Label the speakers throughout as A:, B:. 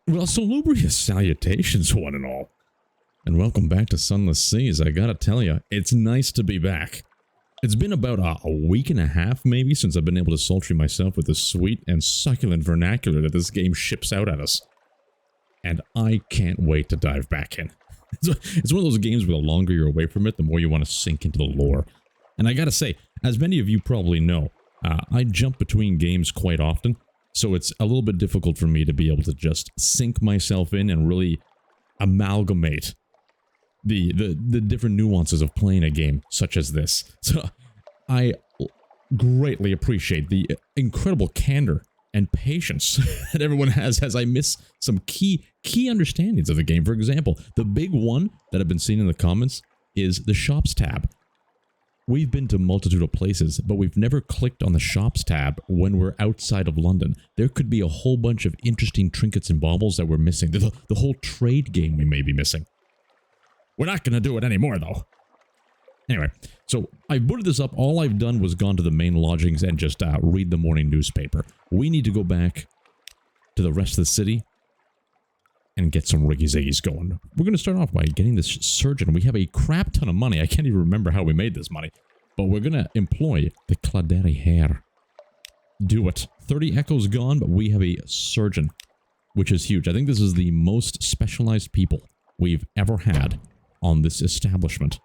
A: Well, salubrious salutations, one and all. And welcome back to Sunless Seas. I gotta tell you, it's nice to be back. It's been about a week and a half, maybe, since I've been able to sultry myself with the sweet and succulent vernacular that this game ships out at us. And I can't wait to dive back in. It's one of those games where the longer you're away from it, the more you want to sink into the lore. And I gotta say, as many of you probably know, I jump between games quite often, so it's a little bit difficult for me to be able to just sink myself in and really amalgamate the different nuances of playing a game such as this. So I greatly appreciate the incredible candor and patience that everyone has as I miss some key understandings of the game. For example, the big one that I've been seeing in the comments is the shops tab. We've been to a multitude of places, but we've never clicked on the shops tab when we're outside of London. There could be a whole bunch of interesting trinkets and baubles that we're missing. The whole trade game we may be missing. We're not going to do it anymore, though. Anyway, so I booted this up. All I've done was gone to the main lodgings and just read the morning newspaper. We need to go back to the rest of the city and get some riggy-ziggies going. We're going to start off by getting this surgeon. We have a crap ton of money. I can't even remember how we made this money. But we're going to employ the Claderi hair. Do it. 30 echoes gone, but we have a surgeon, which is huge. I think this is the most specialized people we've ever had on this establishment.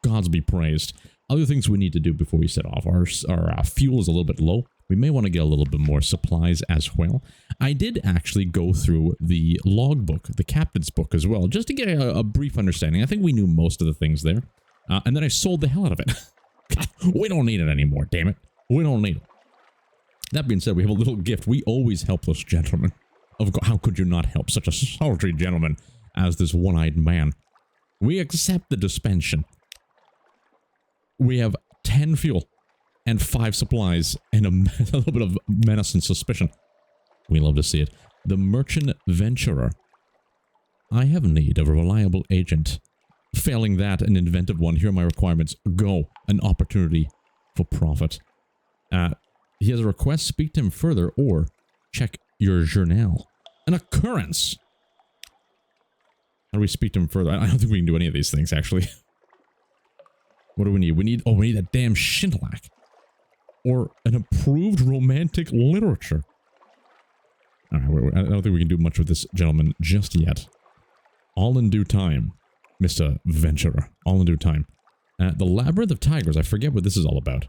A: Gods be praised. Other things we need to do before we set off. Our fuel is a little bit low. We may want to get a little bit more supplies as well. I did actually go through the logbook, the captain's book as well, just to get a brief understanding. I think we knew most of the things there. And then I sold the hell out of it. We don't need it anymore, damn it. We don't need it. That being said, we have a little gift. We always help those gentlemen. How could you not help such a sultry gentleman as this one-eyed man? We accept the dispensation. We have 10 fuel and 5 supplies and a little bit of menace and suspicion. We love to see it. The merchant venturer. I have need of a reliable agent. Failing that, an inventive one. Here are my requirements. Go. An opportunity for profit. He has a request. Speak to him further or check your journal. An occurrence. How do we speak to him further? I don't think we can do any of these things, actually. What do we need? We need a damn Shintalak. Or an approved romantic literature. Alright, I don't think we can do much with this gentleman just yet. All in due time, Mr. Venturer. All in due time. The Labyrinth of Tigers. I forget what this is all about.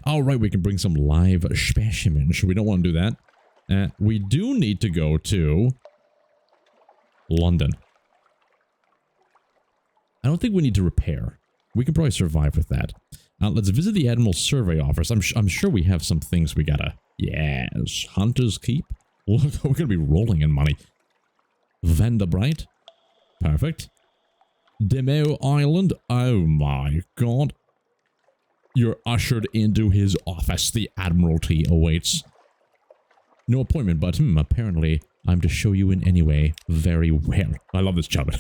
A: Oh, right, we can bring some live specimens. We don't want to do that. We do need to go to London. I don't think we need to repair. We can probably survive with that. Let's visit the Admiral's Survey Office. I'm sure we have some things we gotta... Yes, Hunter's Keep. Look, we're gonna be rolling in money. Vanderbright. Perfect. Demeo Island. Oh my god. You're ushered into his office. The Admiralty awaits. No appointment, but apparently I'm to show you in anyway. Very well. I love this gentleman.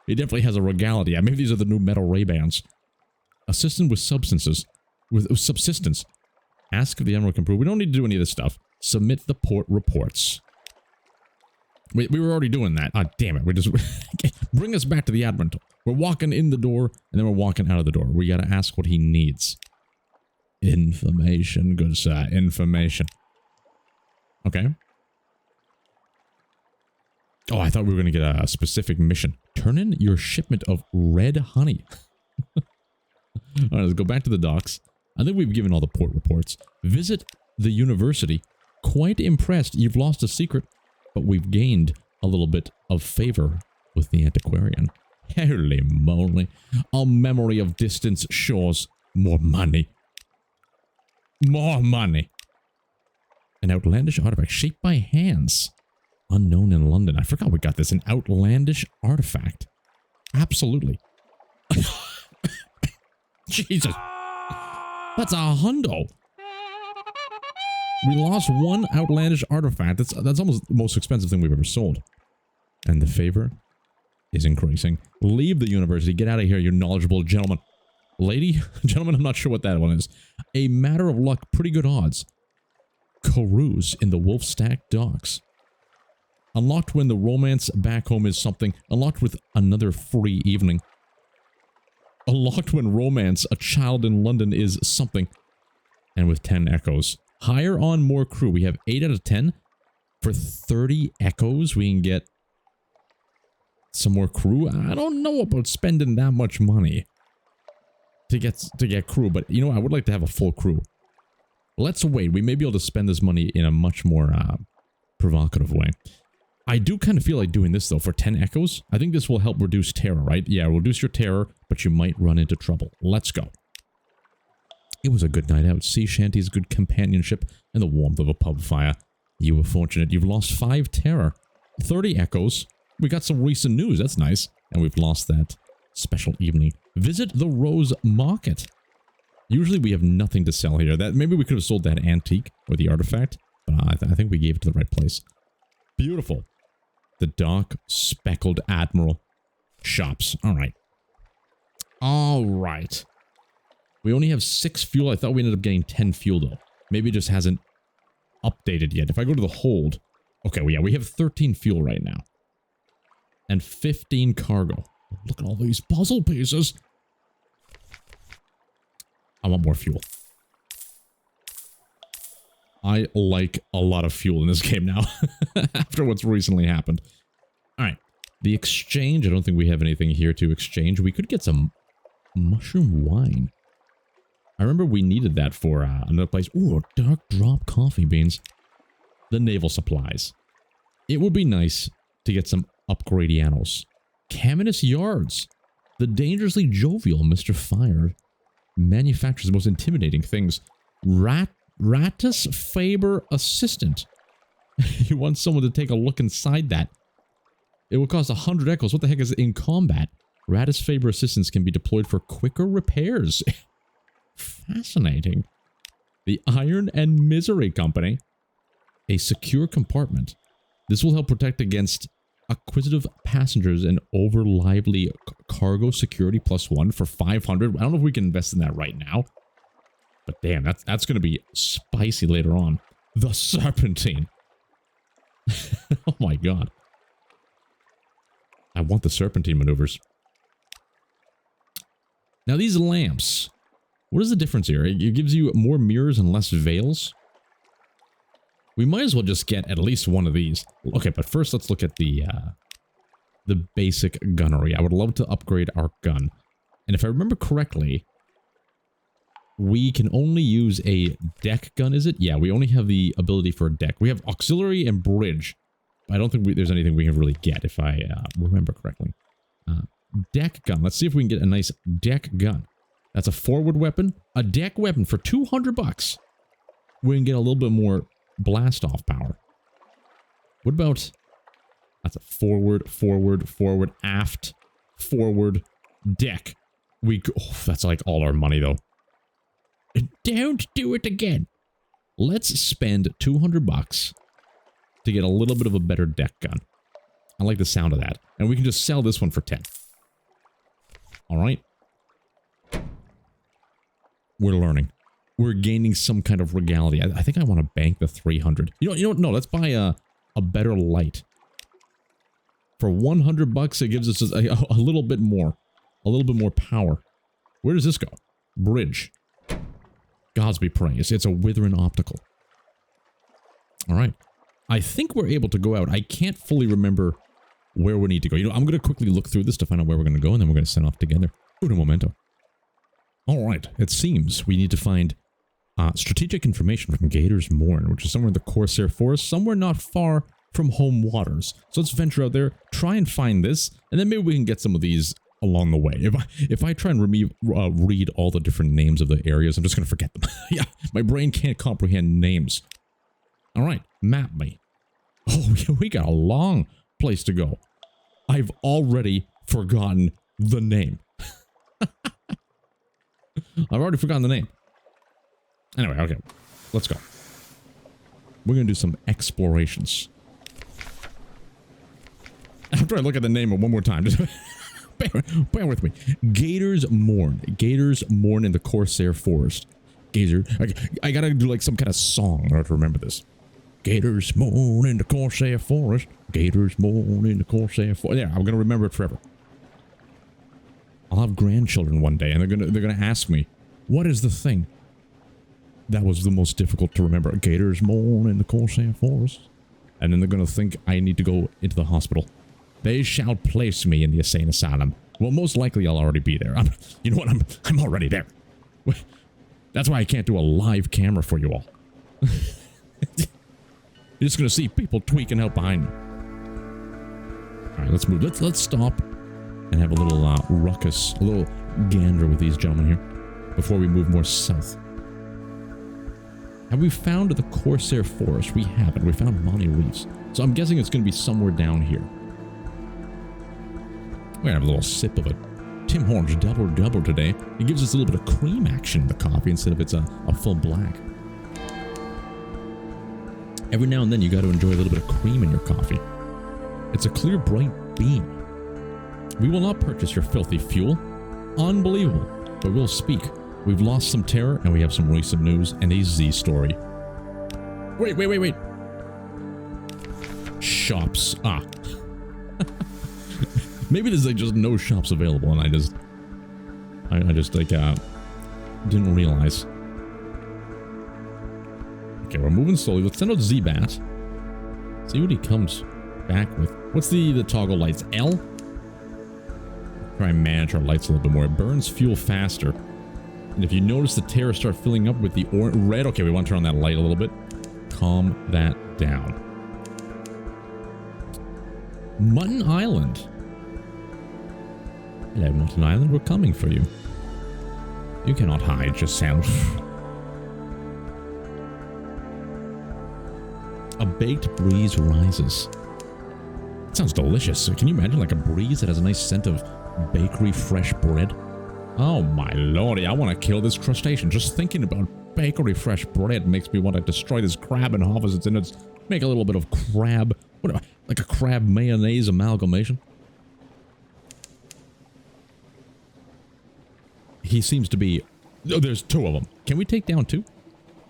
A: He definitely has a regality. Maybe these are the new metal Ray-Bans. Assistant with substances. With subsistence. Ask if the Admiral can prove. We don't need to do any of this stuff. Submit the port reports. We were already doing that. Ah, damn it. We just... Bring us back to the Admiral. We're walking in the door, and then we're walking out of the door. We gotta ask what he needs. Information, good sir. Information. Okay. Oh, I thought we were going to get a specific mission. Turn in your shipment of red honey. Alright, let's go back to the docks. I think we've given all the port reports. Visit the university. Quite impressed. You've lost a secret, but we've gained a little bit of favor with the antiquarian. Holy moly. A memory of distant shores. More money. More money. An outlandish artifact shaped by hands. Unknown in London. I forgot we got this. An outlandish artifact. Absolutely. Jesus. That's a hundo. We lost one outlandish artifact. That's almost the most expensive thing we've ever sold. And the favor is increasing. Leave the university. Get out of here, you knowledgeable gentleman. Lady? Gentlemen, I'm not sure what that one is. A matter of luck. Pretty good odds. Carouse in the Wolfstack Docks. Unlocked when the romance back home is something. Unlocked with another free evening. Unlocked when romance, a child in London is something. And with 10 echoes. Hire on more crew. We have 8 out of 10. For 30 echoes, we can get some more crew. I don't know about spending that much money to get crew, but you know, I would like to have a full crew. Let's wait. We may be able to spend this money in a much more provocative way. I do kind of feel like doing this, though, for 10 echoes. I think this will help reduce terror, right? Yeah, reduce your terror, but you might run into trouble. Let's go. It was a good night out. Sea shanties, good companionship, and the warmth of a pub fire. You were fortunate. You've lost 5 terror. 30 echoes. We got some recent news. That's nice. And we've lost that special evening. Visit the Rose Market. Usually we have nothing to sell here. That maybe we could have sold that antique or the artifact, but I think we gave it to the right place. Beautiful. The Dark Speckled Admiral shops. All right. All right. We only have 6 fuel. I thought we ended up getting 10 fuel, though. Maybe it just hasn't updated yet. If I go to the hold... Okay, well, yeah, we have 13 fuel right now. And 15 cargo. Look at all these puzzle pieces. I want more fuel. I like a lot of fuel in this game now. After what's recently happened. Alright. The exchange. I don't think we have anything here to exchange. We could get some mushroom wine. I remember we needed that for another place. Ooh, dark drop coffee beans. The naval supplies. It would be nice to get some upgradianos. Caminus yards. The dangerously jovial Mr. Fire manufactures the most intimidating things. Ratus Faber Assistant. You want someone to take a look inside that. It will cost 100 echoes. What the heck is it in combat? Ratus Faber Assistants can be deployed for quicker repairs. Fascinating. The Iron and Misery Company. A secure compartment. This will help protect against acquisitive passengers and over lively cargo security +1 for 500. I don't know if we can invest in that right now. But damn, that's going to be spicy later on. The Serpentine. Oh my god. I want the Serpentine maneuvers. Now these lamps. What is the difference here? It gives you more mirrors and less veils. We might as well just get at least one of these. Okay, but first let's look at the basic gunnery. I would love to upgrade our gun. And if I remember correctly, we can only use a deck gun, is it? Yeah, we only have the ability for a deck. We have auxiliary and bridge. I don't think there's anything we can really get, if I remember correctly. Deck gun. Let's see if we can get a nice deck gun. That's a forward weapon. A deck weapon for 200 bucks. We can get a little bit more blast off power. What about... That's a forward, aft, forward, deck. That's like all our money, though. Don't do it again. Let's spend 200 bucks to get a little bit of a better deck gun. I like the sound of that. And we can just sell this one for 10. Alright. We're learning. We're gaining some kind of regality. I think I want to bank the 300. You know what? No, let's buy a better light. For 100 bucks, it gives us a little bit more. A little bit more power. Where does this go? Bridge. Gods be praised. It's a Withering Optical. Alright. I think we're able to go out. I can't fully remember where we need to go. You know, I'm going to quickly look through this to find out where we're going to go, and then we're going to send off together. Uno momento. Alright. It seems we need to find strategic information from Gator's Mourn, which is somewhere in the Corsair Forest, somewhere not far from home waters. So let's venture out there, try and find this, and then maybe we can get some of these along the way. If I try and read all the different names of the areas, I'm just going to forget them. Yeah, my brain can't comprehend names. All right, map me. Oh, we got a long place to go. I've already forgotten the name. I've already forgotten the name. Anyway, okay, let's go. We're going to do some explorations. After I look at the name one more time, just bear with me. Gator's Mourn. Gator's Mourn in the Corsair Forest. Gator. I gotta do like some kind of song in order to remember this. Gators moan in the Corsair Forest. Gators moan in the Corsair Forest. Yeah, I'm gonna remember it forever. I'll have grandchildren one day, and they're gonna ask me, what is the thing that was the most difficult to remember? Gators moan in the Corsair Forest. And then they're gonna think I need to go into the hospital. They shall place me in the insane asylum. Well, most likely I'll already be there. You know what? I'm already there. That's why I can't do a live camera for you all. You're just gonna see people tweaking out behind me. All right, let's move. Let's stop and have a little ruckus, a little gander with these gentlemen here before we move more south. Have we found the Corsair Forest? We haven't. We found Monty Reefs. So I'm guessing it's going to be somewhere down here. We're going to have a little sip of it. Tim Hortons double today. It gives us a little bit of cream action in the coffee instead of it's a full black. Every now and then you got to enjoy a little bit of cream in your coffee. It's a clear, bright beam. We will not purchase your filthy fuel. Unbelievable. But we'll speak. We've lost some terror, and we have some recent news and a Z story. Wait. Shops. Maybe there's like just no shops available, and I just like didn't realize. Okay, we're moving slowly. Let's send out Z-Bat. See what he comes back with. What's the toggle lights? L? Try and manage our lights a little bit more. It burns fuel faster. And if you notice the terror start filling up with the red, okay, we want to turn on that light a little bit. Calm that down. Mutton Island. Hello, Mutton Island, we're coming for you. You cannot hide yourself. A baked breeze rises. It sounds delicious. Can you imagine like a breeze that has a nice scent of bakery fresh bread? Oh my lordy, I want to kill this crustacean. Just thinking about bakery fresh bread makes me want to destroy this crab and half as it's in it. Make a little bit of crab, like a crab mayonnaise amalgamation. He seems to be... Oh, there's two of them. Can we take down two?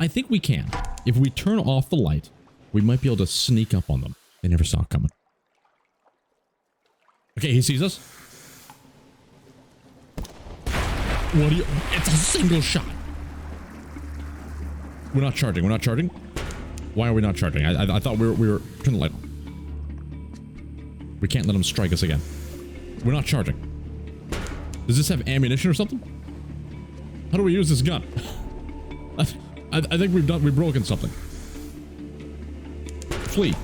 A: I think we can. If we turn off the light, we might be able to sneak up on them. They never saw it coming. Okay, he sees us. What do you... It's a single shot. We're not charging. Why are we not charging? I thought we were... Turn the light on. We can't let him strike us again. We're not charging. Does this have ammunition or something? How do we use this gun? I think we've broken something. Flee.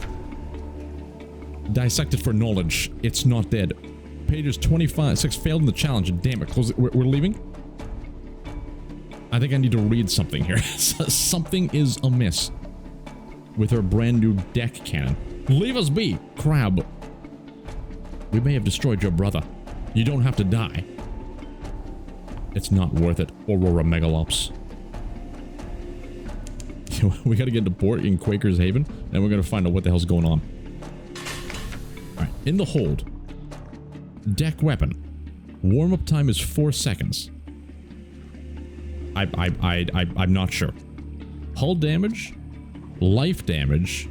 A: Dissected for knowledge. It's not dead. Pages 25, 6 failed in the challenge. Damn it, close it. We're leaving? I think I need to read something here. Something is amiss with our brand new deck cannon. Leave us be, crab. We may have destroyed your brother. You don't have to die. It's not worth it, Aurora Megalops. We gotta get to port in Quaker's Haven, and we're gonna find out what the hell's going on. Alright, in the hold. Deck weapon. Warm-up time is 4 seconds. I'm not sure. Hull damage, life damage,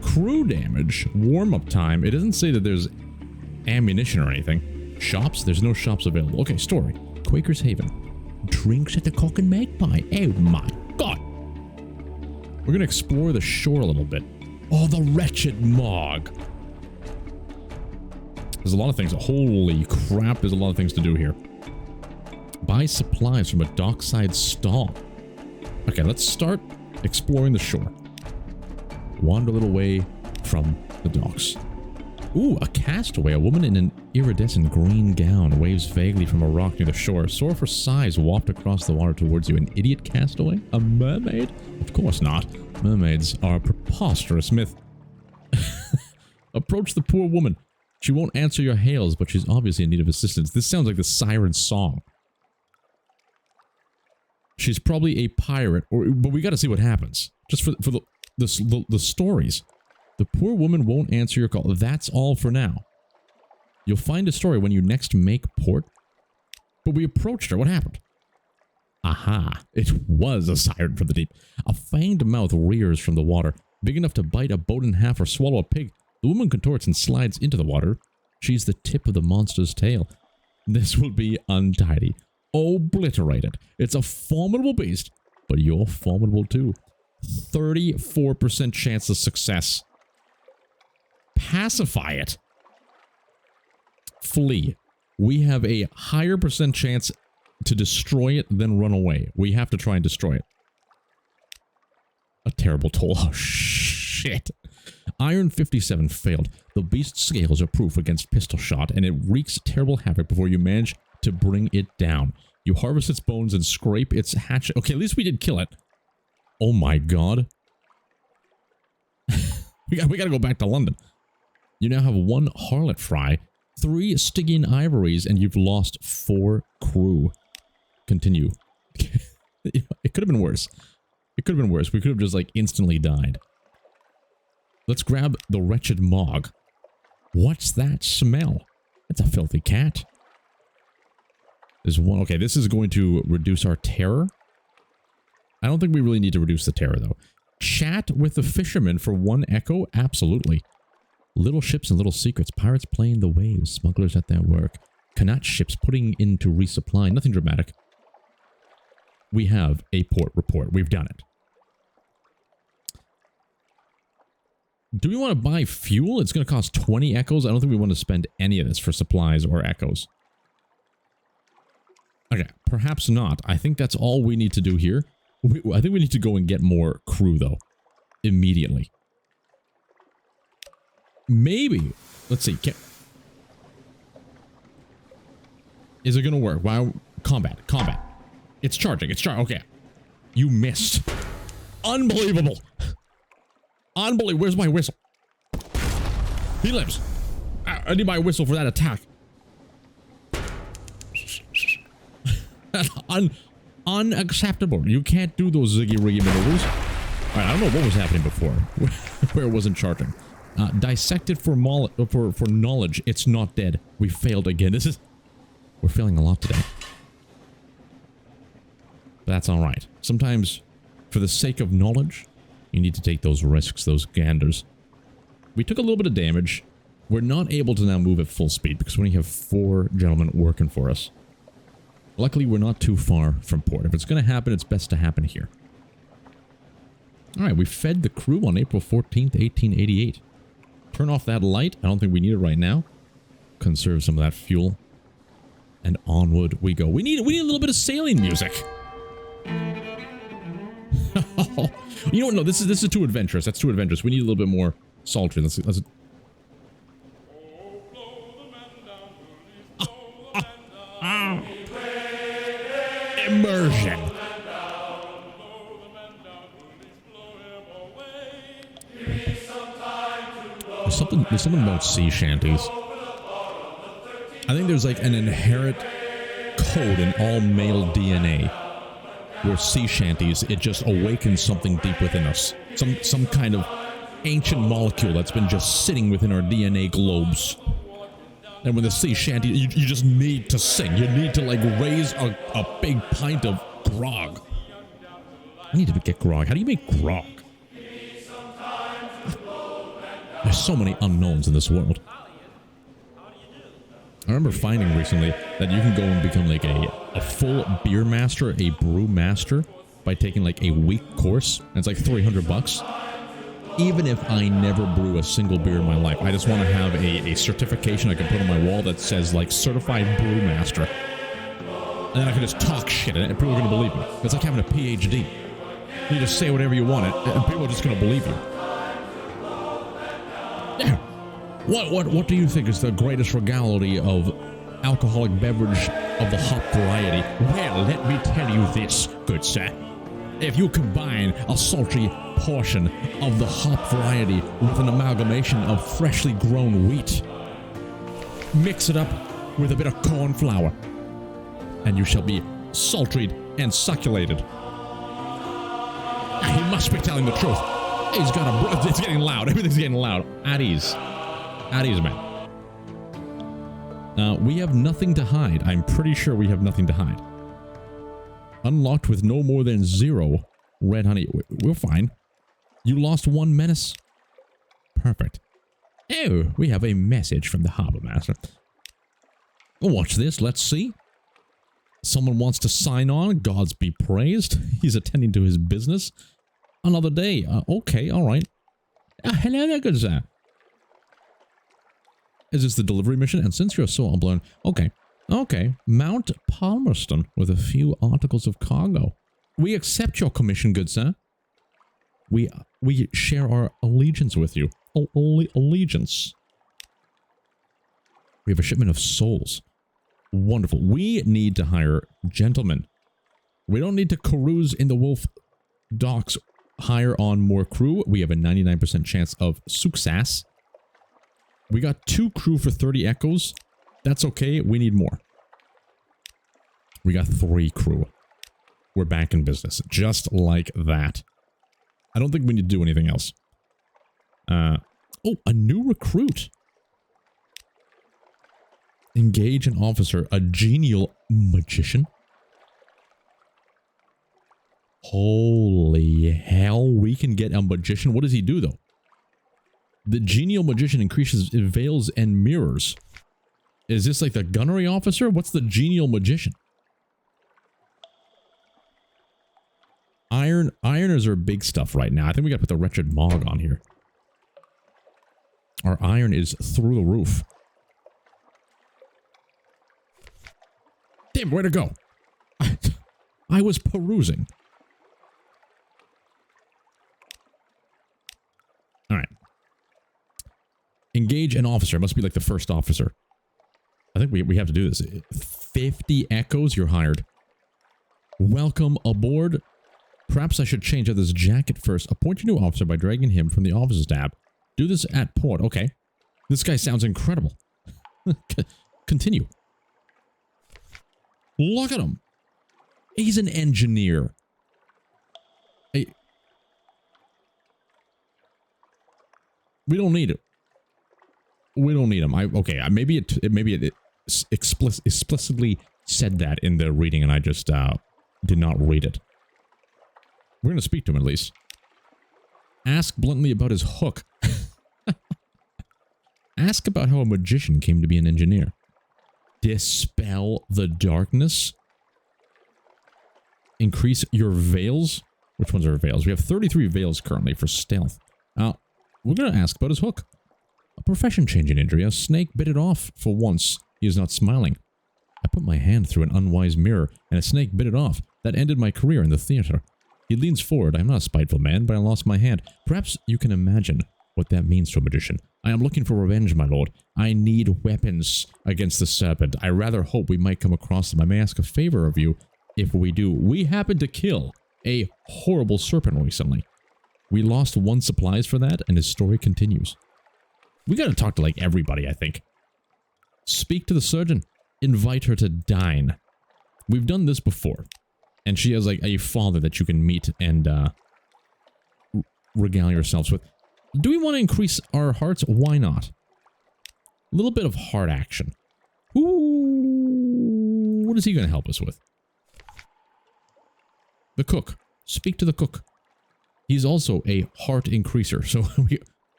A: crew damage, warm-up time. It doesn't say that there's ammunition or anything. Shops? There's no shops available. Okay, story. Quaker's Haven. Drinks at the Cock and Magpie. Oh my god. We're gonna explore the shore a little bit. Oh, the wretched Mog. There's a lot of things. Holy crap, there's a lot of things to do here. Buy supplies from a dockside stall. Okay, let's start exploring the shore. Wander a little way from the docks. Ooh, a castaway. A woman in an iridescent green gown waves vaguely from a rock near the shore. Soar for size, waft across the water towards you. An idiot castaway? A mermaid? Of course not. Mermaids are a preposterous myth. Approach the poor woman. She won't answer your hails, but she's obviously in need of assistance. This sounds like the siren song. She's probably a pirate, but we got to see what happens. Just for the stories. The poor woman won't answer your call. That's all for now. You'll find a story when you next make port. But we approached her. What happened? Aha. It was a siren from the deep. A fanged mouth rears from the water. Big enough to bite a boat in half or swallow a pig. The woman contorts and slides into the water. She's the tip of the monster's tail. This will be untidy. Obliterated. It's a formidable beast, but you're formidable too. 34% chance of success. Pacify it. Flee. We have a higher percent chance to destroy it than run away. We have to try and destroy it. A terrible toll. Oh, shit. Iron 57 failed. The beast's scales are proof against pistol shot, and it wreaks terrible havoc before you manage to bring it down. You harvest its bones and scrape its hatchet. Okay, at least we did kill it. Oh my god. we gotta go back to London. You now have 1 harlot fry, 3 Stygian ivories, and you've lost 4 crew. Continue. It could have been worse. It could have been worse. We could have just, like, instantly died. Let's grab the wretched Mog. What's that smell? It's a filthy cat. There's one. Okay, this is going to reduce our terror. I don't think we really need to reduce the terror, though. Chat with the fisherman for 1 echo? Absolutely. Little ships and little secrets. Pirates playing the waves. Smugglers at their work. Kanat ships putting into resupply. Nothing dramatic. We have a port report. We've done it. Do we want to buy fuel? It's going to cost 20 echoes. I don't think we want to spend any of this for supplies or echoes. Okay, perhaps not. I think that's all we need to do here. I think we need to go and get more crew, though. Immediately. Maybe. Let's see. Is it going to work? Wow. Combat. Combat. It's charging. It's charging. Okay. You missed. Unbelievable. Unbelievable. Where's my whistle? He lives. I need my whistle for that attack. Unacceptable. You can't do those ziggy-riggy maneuvers. Alright, I don't know what was happening before. Where it wasn't charging. Dissected for knowledge. It's not dead. We failed again. We're failing a lot today. But that's alright. Sometimes, for the sake of knowledge, you need to take those risks, those ganders. We took a little bit of damage. We're not able to now move at full speed because we only have 4 gentlemen working for us. Luckily, we're not too far from port. If it's going to happen, it's best to happen here. Alright, we fed the crew on April 14th, 1888. Turn off that light. I don't think we need it right now. Conserve some of that fuel. And onward we go. We need a little bit of sailing music. You know what? No, this is too adventurous. That's too adventurous. We need a little bit more sultry. Let's immersion. There's something about sea shanties. I think there's like an inherent code in all male DNA where sea shanties, it just awakens something deep within us. Some kind of ancient molecule that's been just sitting within our DNA globes. And when the sea shanty, you just need to sing. You need to like raise a big pint of grog. I need to get grog. How do you make grog? There's so many unknowns in this world. I remember finding recently that you can go and become like a full beer master, a brew master, by taking like a week course. And it's like $300. Even if I never brew a single beer in my life, I just want to have a certification I can put on my wall that says like certified brew master. And then I can just talk shit and people are going to believe me. It's like having a PhD. You just say whatever you want and people are just going to believe you. Yeah. What do you think is the greatest regality of alcoholic beverage of the hop variety? Well, let me tell you this, good sir. If you combine a sultry portion of the hop variety with an amalgamation of freshly grown wheat, mix it up with a bit of corn flour, and you shall be sultried and succulated. He must be telling the truth. He's got a... It's getting loud. Everything's getting loud. At ease. At ease, man. We have nothing to hide. I'm pretty sure we have nothing to hide. Unlocked with no more than 0 red honey. We're fine. You lost one menace? Perfect. Oh, we have a message from the harbor master. Watch this, let's see. Someone wants to sign on, gods be praised. He's attending to his business. Another day. Okay, alright. Hello there, good sir. Is this the delivery mission? And since you're so unblown... Okay. Okay. Mount Palmerston with a few articles of cargo. We accept your commission, good sir. We share our allegiance with you. Allegiance. We have a shipment of souls. Wonderful. We need to hire gentlemen. We don't need to cruise in the Wolf docks. Hire on more crew. We have a 99% chance of success. We got 2 crew for 30 echoes. That's okay. We need more. We got 3 crew. We're back in business. Just like that. I don't think we need to do anything else. Oh, a new recruit. Engage an officer. A genial magician. Holy hell. We can get a magician. What does he do, though? The genial magician increases veils and mirrors. Is this like the gunnery officer? What's the genial magician? Ironers are big stuff right now. I think we gotta put the wretched Mog on here. Our iron is through the roof. Damn, where'd it go? I was perusing. Alright. Engage an officer. It must be like the first officer. I think we have to do this. 50 echoes, you're hired. Welcome aboard. Perhaps I should change out this jacket first. Appoint your new officer by dragging him from the officer's tab. Do this at port. Okay. This guy sounds incredible. Continue. Look at him. He's an engineer. We don't need it. We don't need him. Okay. Maybe it explicitly said that in the reading, and I just did not read it. We're going to speak to him at least. Ask bluntly about his hook. Ask about how a magician came to be an engineer. Dispel the darkness. Increase your veils. Which ones are veils? We have 33 veils currently for stealth. We're going to ask about his hook. A profession-changing injury. A snake bit it off. For once, he is not smiling. I put my hand through an unwise mirror, and a snake bit it off. That ended my career in the theater. He leans forward. I am not a spiteful man, but I lost my hand. Perhaps you can imagine what that means to a magician. I am looking for revenge, my lord. I need weapons against the Serpent. I rather hope we might come across them. I may ask a favor of you if we do. We happened to kill a horrible serpent recently. We lost 1 supplies for that, and his story continues. We gotta talk to, like, everybody, I think. Speak to the surgeon. Invite her to dine. We've done this before. And she has, like, a father that you can meet and, regale yourselves with. Do we want to increase our hearts? Why not? A little bit of heart action. Ooh, what is he going to help us with? The cook. Speak to the cook. He's also a heart increaser, so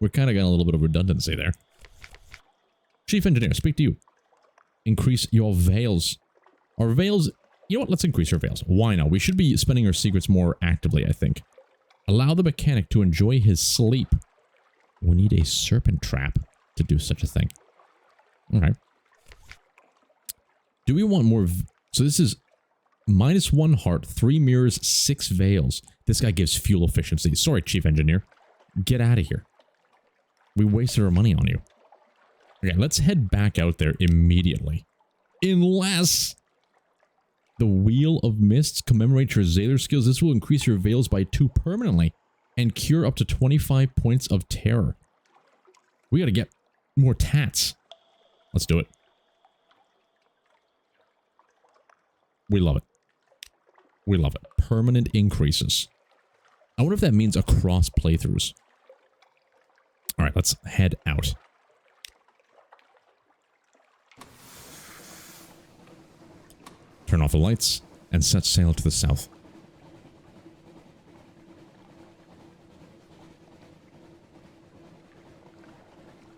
A: we're kind of got a little bit of redundancy there. Chief engineer, speak to you. Increase your veils. Our veils... You know what? Let's increase our veils. Why not? We should be spending our secrets more actively, I think. Allow the mechanic to enjoy his sleep. We need a serpent trap to do such a thing. Alright. Do we want more... So this is -1 heart, 3 mirrors, 6 veils. This guy gives fuel efficiency. Sorry, chief engineer. Get out of here. We wasted our money on you. Okay, let's head back out there immediately. Unless... The Wheel of Mists commemorates your Sailor skills. This will increase your veils by 2 permanently and cure up to 25 points of terror. We gotta get more tats. Let's do it. We love it. We love it. Permanent increases. I wonder if that means across playthroughs. Alright, let's head out. Turn off the lights, and set sail to the south.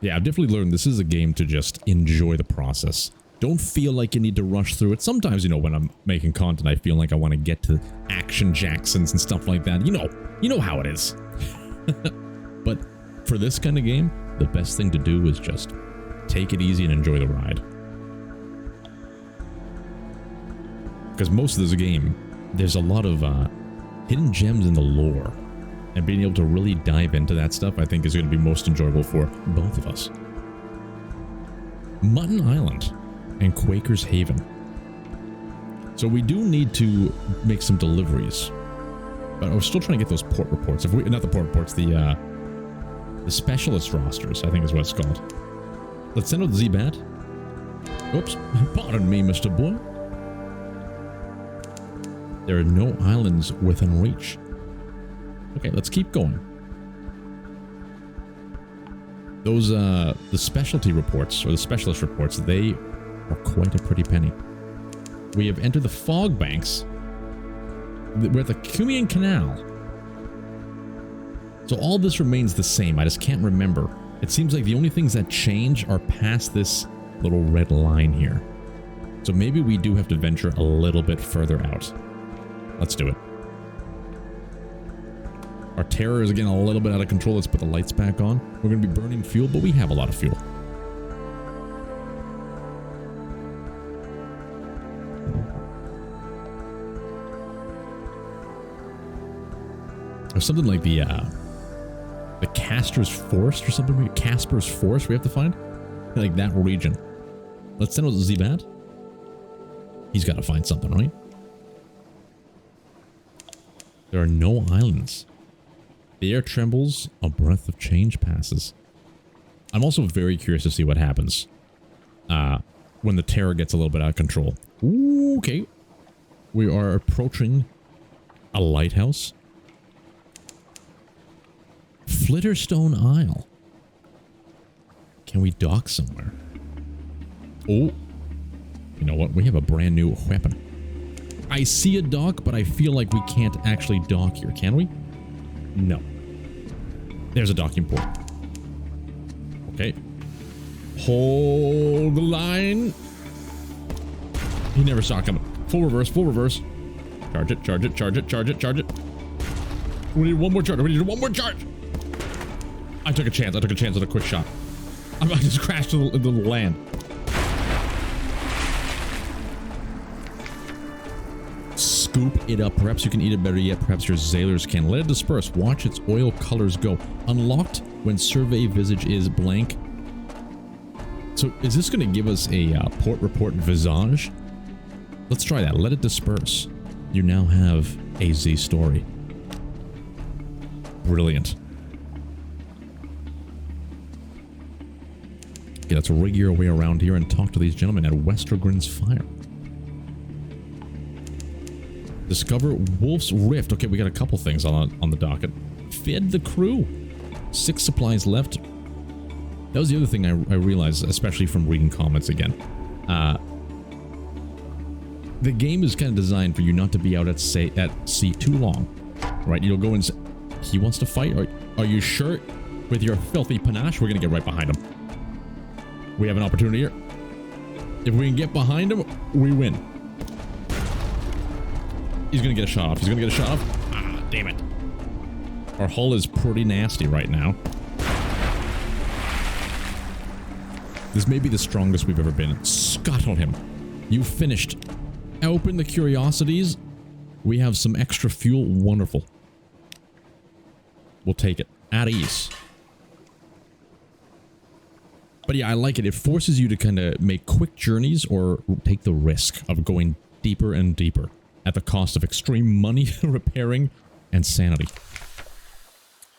A: Yeah, I've definitely learned this is a game to just enjoy the process. Don't feel like you need to rush through it. Sometimes, you know, when I'm making content, I feel like I want to get to Action Jacksons and stuff like that. You know how it is. But for this kind of game, the best thing to do is just take it easy and enjoy the ride. Because most of this game, there's a lot of hidden gems in the lore. And being able to really dive into that stuff, I think, is going to be most enjoyable for both of us. Mutton Island and Quaker's Haven. So we do need to make some deliveries. But I was still trying to get those port reports. If we, not the port reports, the specialist rosters, I think is what it's called. Let's send out the Z-Bat. Oops. Pardon me, Mr. Boy. There are no islands within reach. Okay, let's keep going. Those, the specialty reports, or the specialist reports, they are quite a pretty penny. We have entered the fog banks. We're at the Cumian Canal. So all this remains the same. I just can't remember. It seems like the only things that change are past this little red line here. So maybe we do have to venture a little bit further out. Let's do it. Our terror is again a little bit out of control. Let's put the lights back on. We're going to be burning fuel, but we have a lot of fuel. There's something like the Castor's Forest or something. Casper's Forest we have to find. Like that region. Let's send out the Z-Bat. He's got to find something, right? There are no islands. The air trembles, a breath of change passes. I'm also very curious to see what happens when the terror gets a little bit out of control. Ooh, okay. We are approaching a lighthouse. Flitterstone Isle. Can we dock somewhere? Oh. You know what? We have a brand new weapon. I see a dock, but I feel like we can't actually dock here, can we? No. There's a docking port. Okay. Hold the line. He never saw it coming. Full reverse, full reverse. Charge it, charge it, charge it, charge it, charge it. We need one more charge. We need one more charge. I took a chance. I took a chance at a quick shot. I just crashed into the land. Scoop it up. Perhaps you can eat it better yet. Perhaps your sailors can. Let it disperse. Watch its oil colors go. Unlocked when survey visage is blank. So is this going to give us a port report visage? Let's try that. Let it disperse. You now have a Z story. Brilliant. Okay, let's rig your way around here and talk to these gentlemen at Westergren's Fire. Discover Wolf's Rift. Okay, we got a couple things on the docket. Fed the crew. 6 supplies left. That was the other thing I realized, especially from reading comments again. The game is kind of designed for you not to be out at sea too long. Right? You'll go and say, he wants to fight? Are you sure? With your filthy panache, we're going to get right behind him. We have an opportunity here. If we can get behind him, we win. He's going to get a shot off. He's going to get a shot off. Ah, damn it. Our hull is pretty nasty right now. This may be the strongest we've ever been. Scuttle him. You finished. Open the curiosities. We have some extra fuel. Wonderful. We'll take it. At ease. But yeah, I like it. It forces you to kind of make quick journeys or take the risk of going deeper and deeper at the cost of extreme money, repairing, and sanity.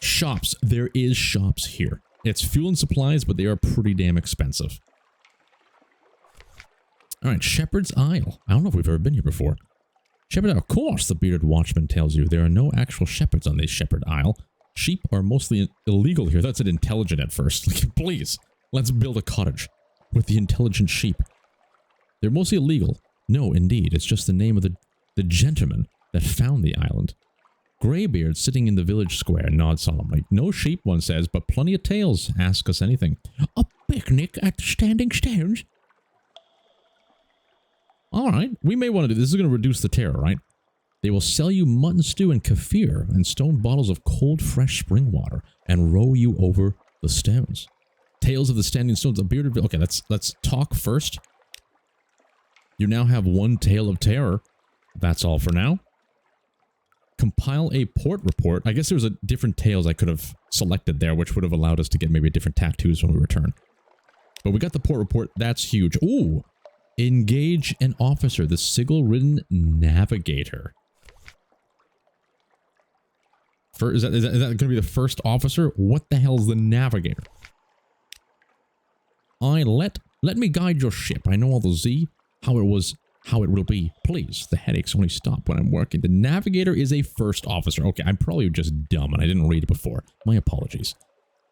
A: Shops. There is shops here. It's fuel and supplies, but they are pretty damn expensive. Alright, Shepherd's Isle. I don't know if we've ever been here before. Shepherd's Isle. Of course, the bearded watchman tells you. There are no actual shepherds on this Shepherd Isle. Sheep are mostly illegal here. That's an intelligent at first. Like, please, let's build a cottage with the intelligent sheep. They're mostly illegal. No, indeed. It's just the name of the gentleman that found the island. Greybeard sitting in the village square nods solemnly. No sheep, one says, but plenty of tails. Ask us anything. A picnic at the Standing Stones? Alright, we may want to do this. This is going to reduce the terror, right? They will sell you mutton stew and kefir and stone bottles of cold, fresh spring water and row you over the stones. Tales of the Standing Stones, a bearded... Okay, let's talk first. You now have one tale of terror. That's all for now. Compile a port report. I guess there was a different tales I could have selected there, which would have allowed us to get maybe different tattoos when we return. But we got the port report. That's huge. Ooh! Engage an officer, the sigil-ridden navigator. Is that going to be the first officer? What the hell is the navigator? Let me guide your ship. I know all the Z, how it will be. Please, the headaches only stop when I'm working. The navigator is a first officer. Okay, I'm probably just dumb and I didn't read it before. My apologies.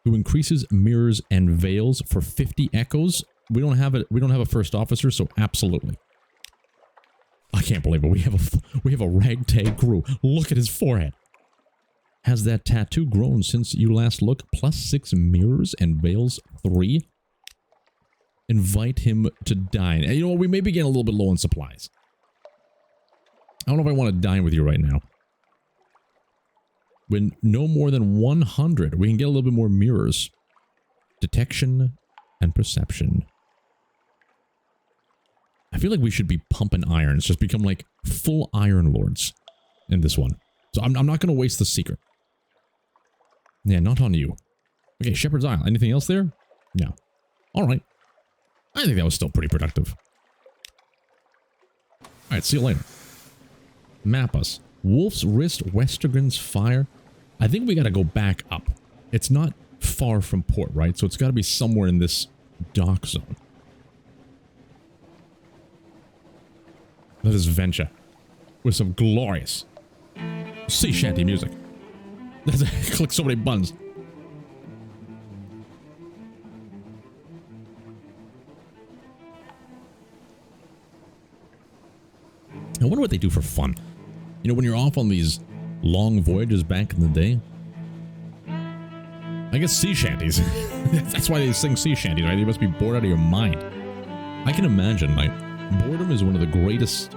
A: Who increases mirrors and veils for 50 echoes. We don't have a first officer, so absolutely. I can't believe it. We have a ragtag crew. Look at his forehead. Has that tattoo grown since you last looked? +6 mirrors and veils 3. Invite him to dine. And you know what? We may be getting a little bit low on supplies. I don't know if I want to dine with you right now. When no more than 100, we can get a little bit more mirrors. Detection and perception. I feel like we should be pumping irons. Just become like full iron lords in this one. So I'm not going to waste the secret. Yeah, not on you. Okay, Shepherd's Isle. Anything else there? No. Alright. I think that was still pretty productive. Alright, see you later. Map us. Wolf's Wrist, Westergren's Fire. I think we gotta go back up. It's not far from port, right? So it's gotta be somewhere in this dock zone. That is Venture. With some glorious sea shanty music. Click so many buttons. I wonder what they do for fun. You know, when you're off on these long voyages back in the day. I guess sea shanties. That's why they sing sea shanties, right? You must be bored out of your mind. I can imagine, like, boredom is one of the greatest...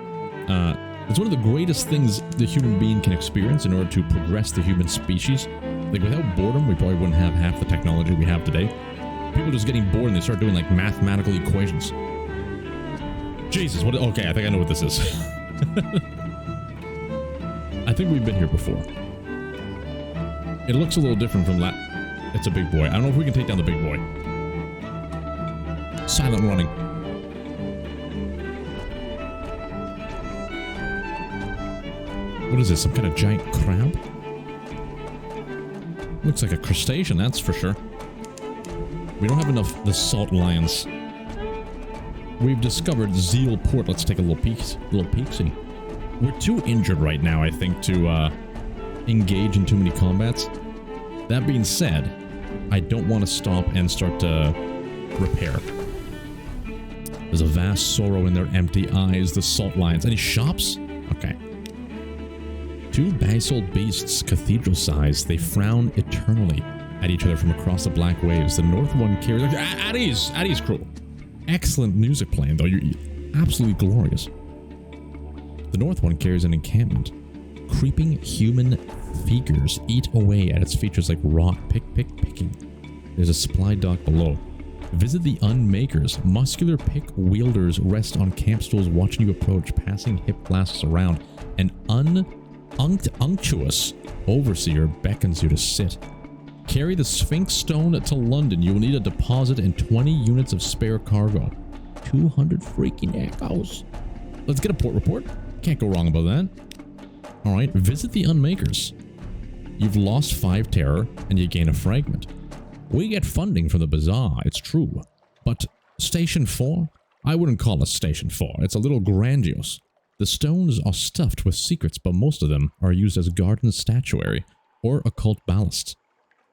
A: it's one of the greatest things the human being can experience in order to progress the human species. Like, without boredom, we probably wouldn't have half the technology we have today. People just getting bored and they start doing, like, mathematical equations. Jesus, what... Okay, I think I know what this is. I think we've been here before. It looks a little different from that. It's a big boy. I don't know if we can take down the big boy. Silent running. What is this? Some kind of giant crab? Looks like a crustacean, that's for sure. We don't have enough the salt lions. We've discovered Zeal Port. Let's take a little peek. Peek-see. We're too injured right now, I think, to engage in too many combats. That being said, I don't want to stop and start to repair. There's a vast sorrow in their empty eyes, the salt lions. Any shops? Okay. Two basalt beasts, cathedral size, they frown eternally at each other from across the black waves. The north one carries... At ease, crew. Excellent music playing, though. You're absolutely glorious. The north one carries an encampment. Creeping human figures eat away at its features like rot. Picking. There's a supply dock below. Visit the unmakers. Muscular pick wielders rest on camp stools watching you approach, passing hip flasks around. An unctuous overseer beckons you to sit. Carry the Sphinx Stone to London. You will need a deposit and 20 units of spare cargo. 200 freaking echoes. Let's get a port report. Can't go wrong about that. Alright, visit the Unmakers. You've lost 5 terror, and you gain a fragment. We get funding from the bazaar, it's true. But Station 4? I wouldn't call it Station 4. It's a little grandiose. The stones are stuffed with secrets, but most of them are used as garden statuary or occult ballast.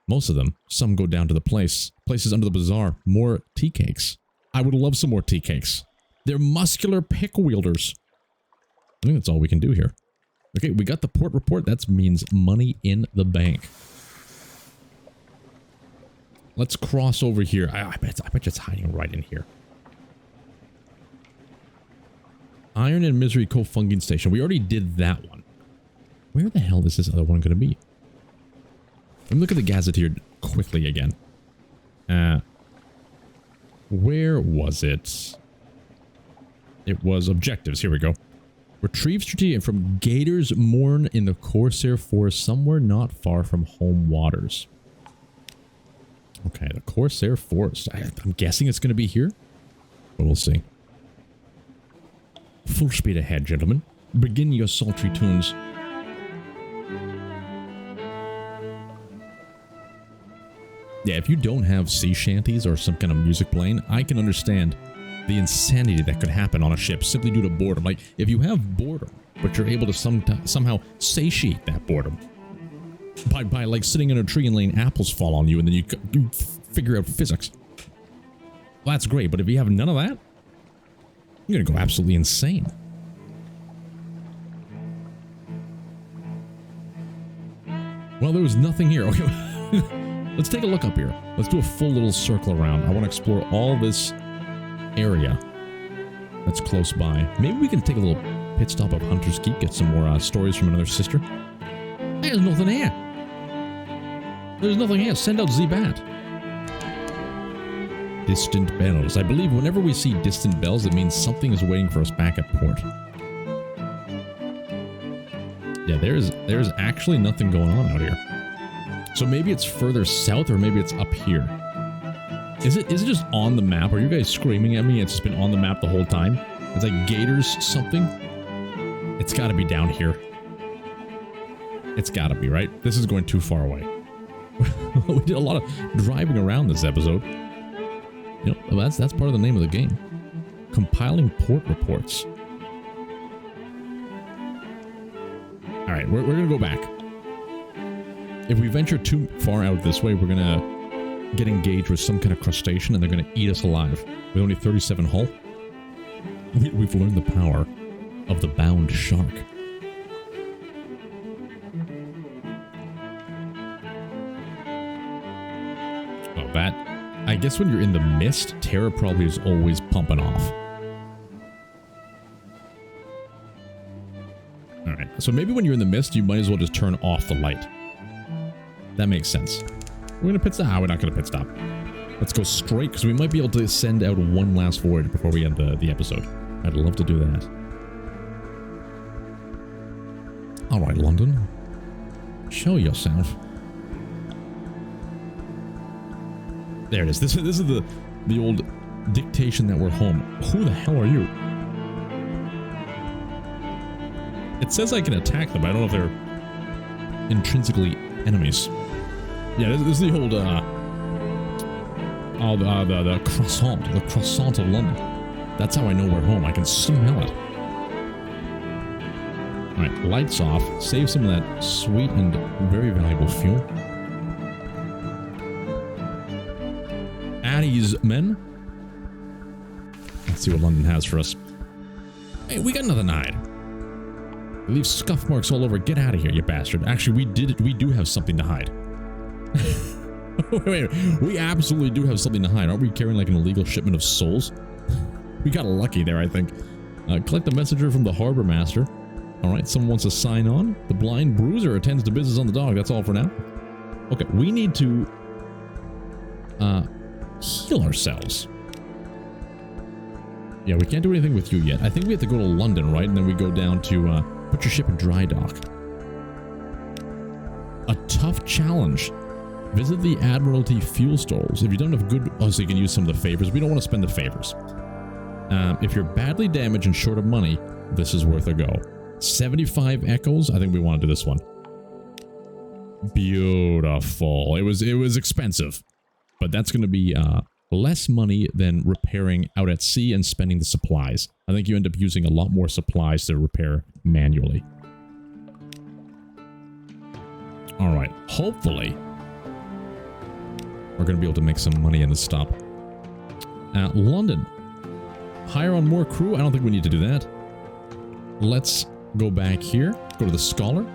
A: Most of them, some go down to the places under the bazaar. More tea cakes. I would love some more tea cakes. They're muscular pick wielders. I think that's all we can do here. Okay, we got the port report. That means money in the bank. Let's cross over here. I bet it's hiding right in here. Iron and Misery Co-Funging Station. We already did that one. Where the hell is this other one going to be? Let me look at the gazetteer quickly again. Where was it? It was objectives. Here we go. Retrieve strategic from Gators Mourn in the Corsair Forest somewhere not far from home waters. Okay, the Corsair Forest. I'm guessing it's going to be here, but we'll see. Full speed ahead, gentlemen. Begin your sultry tunes. Yeah, if you don't have sea shanties or some kind of music playing, I can understand the insanity that could happen on a ship simply due to boredom. Like, if you have boredom, but you're able to somehow satiate that boredom by like sitting in a tree and letting apples fall on you, and then you figure out physics. Well, that's great, but if you have none of that, you're gonna go absolutely insane. Well, there was nothing here. Okay, let's take a look up here. Let's do a full little circle around. I want to explore all this area that's close by. Maybe we can take a little pit stop of Hunter's Keep, get some more stories from another sister. There's nothing here. There's nothing here. Send out Z-Bat. Distant bells. I believe whenever we see distant bells, it means something is waiting for us back at port. Yeah, there's actually nothing going on out here. So maybe it's further south, or maybe it's up here. Is it just on the map? Are you guys screaming at me? It's just been on the map the whole time? It's like Gators something? It's got to be down here. It's got to be, right? This is going too far away. We did a lot of driving around this episode. You know, that's part of the name of the game. Compiling port reports. All right, we're going to go back. If we venture too far out this way, we're going to get engaged with some kind of crustacean and they're going to eat us alive. With only 37 hull, we've learned the power of the bound shark. Oh, that... I guess when you're in the mist, Terra probably is always pumping off. Alright, so maybe when you're in the mist, you might as well just turn off the light. That makes sense. We're going to pit stop. Ah, we're not going to pit stop. Let's go straight, because we might be able to send out one last voyage before we end the episode. I'd love to do that. Alright, London. Show yourself. There it is. This is the old dictation that we're home. Who the hell are you? It says I can attack them. I don't know if they're intrinsically enemies. Yeah, this is the old the croissant of London. That's how I know we're home. I can smell it. All right, lights off. Save some of that sweet and very valuable fuel. At ease, men. Let's see what London has for us. Hey, we got nothing to hide. We leave scuff marks all over. Get out of here, you bastard. Actually, we do have something to hide. wait, we absolutely do have something to hide. Aren't we carrying like an illegal shipment of souls? We got lucky there, I think. Collect the messenger from the harbor master. All right, someone wants to sign on. The blind bruiser attends to business on the dog. That's all for now. Okay, we need to heal ourselves. Yeah, we can't do anything with you yet. I think we have to go to London, right? And then we go down to put your ship in dry dock. A tough challenge. Visit the Admiralty fuel stores. If you don't have good... Oh, so you can use some of the favors. We don't want to spend the favors. If you're badly damaged and short of money, this is worth a go. 75 echoes. I think we want to do this one. Beautiful. It was expensive. But that's going to be less money than repairing out at sea and spending the supplies. I think you end up using a lot more supplies to repair manually. Alright, hopefully we're going to be able to make some money in this stop. London. Hire on more crew? I don't think we need to do that. Let's Go back here. Go to the scholar.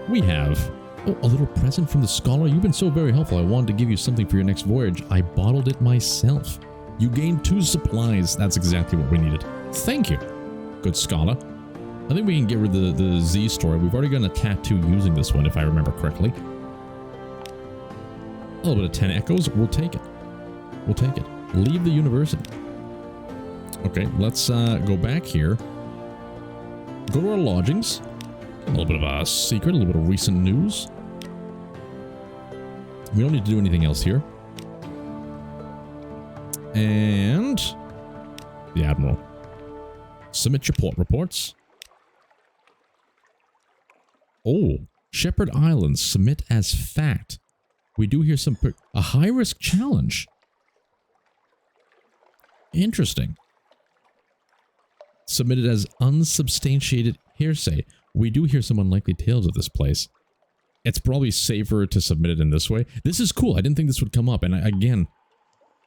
A: We have... Oh, a little present from the scholar. You've been so very helpful. I wanted to give you something for your next voyage. I bottled it myself. You gained 2 supplies. That's exactly what we needed. Thank you. Good scholar. I think we can get rid of the Z story. We've already gotten a tattoo using this one, if I remember correctly. A little bit of 10 echoes. We'll take it. We'll take it. Leave the university. Okay, let's go back here. Go to our lodgings. A little bit of a secret, a little bit of recent news. We don't need to do anything else here. And the Admiral. Submit your port reports. Oh, Shepherd Islands. Submit as fact. We do hear some... A high-risk challenge. Interesting. Submitted as unsubstantiated hearsay. We do hear some unlikely tales of this place. It's probably safer to submit it in this way. This is cool. I didn't think this would come up. And again,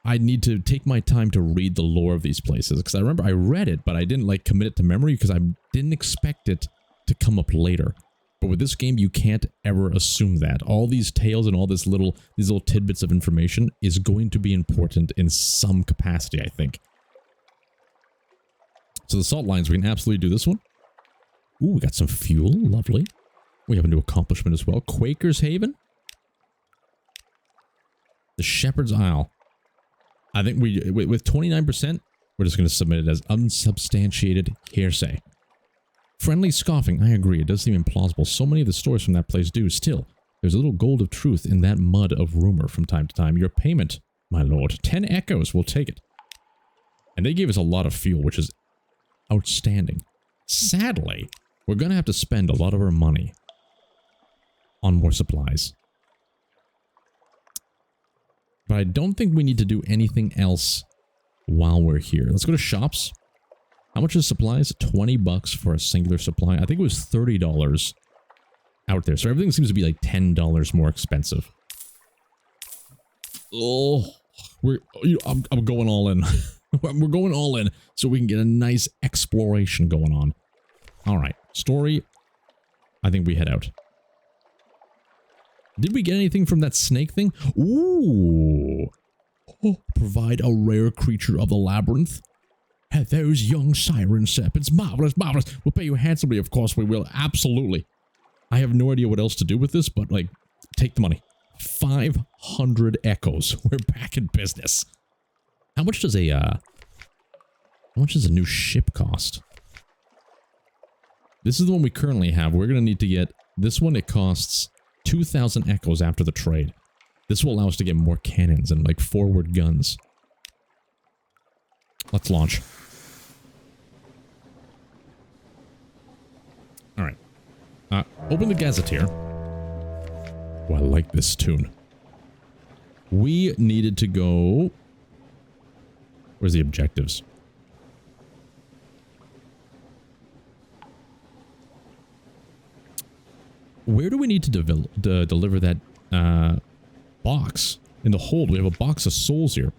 A: I need to take my time to read the lore of these places. Because I remember I read it, but I didn't like commit it to memory because I didn't expect it to come up later. But with this game, you can't ever assume that. All these tales and all these little tidbits of information is going to be important in some capacity, I think. So the salt lines, we can absolutely do this one. Ooh, we got some fuel. Lovely. We have a new accomplishment as well. Quaker's Haven. The Shepherd's Isle. I think with 29%, we're just going to submit it as unsubstantiated hearsay. Friendly scoffing. I agree. It does seem implausible. So many of the stories from that place do. Still, there's a little gold of truth in that mud of rumor from time to time. Your payment, my lord. 10 echoes. We'll take it. And they gave us a lot of fuel, which is outstanding. Sadly, we're going to have to spend a lot of our money on more supplies. But I don't think we need to do anything else while we're here. Let's go to shops. How much is supplies? 20 bucks for a singular supply. I think it was $30 out there. So everything seems to be like $10 more expensive. Oh, I'm going all in. We're going all in so we can get a nice exploration going on. All right. Story. I think we head out. Did we get anything from that snake thing? Ooh. Oh, provide a rare creature of the labyrinth. Have those young siren serpents. Marvelous, marvelous. We'll pay you handsomely, of course we will. Absolutely. I have no idea what else to do with this, but, like, take the money. 500 echoes. We're back in business. How much does a new ship cost? This is the one we currently have. We're going to need to get... This one, it costs 2,000 echoes after the trade. This will allow us to get more cannons and, like, forward guns. Let's launch. Alright. Open the gazetteer. Oh, I like this tune. We needed to go... Where's the objectives? Where do we need to deliver that box? In the hold, we have a box of souls here.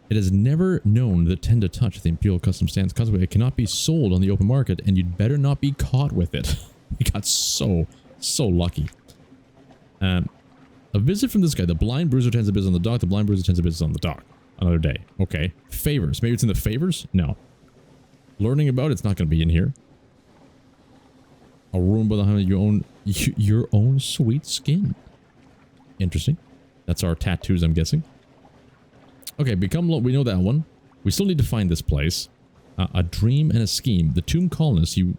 A: It is never known that tend to touch the Imperial Customs Stands. Consequently, it cannot be sold on the open market, and you'd better not be caught with it. We got so lucky. A visit from this guy. The blind bruiser tends to business on the dock. The blind bruiser tends to business on the dock. Another day. Okay. Favors. Maybe it's in the favors? No. Learning about it's not going to be in here. A room by the hand of your own sweet skin. Interesting. That's our tattoos, I'm guessing. Okay, we know that one. We still need to find this place. A dream and a scheme. The tomb colonists, you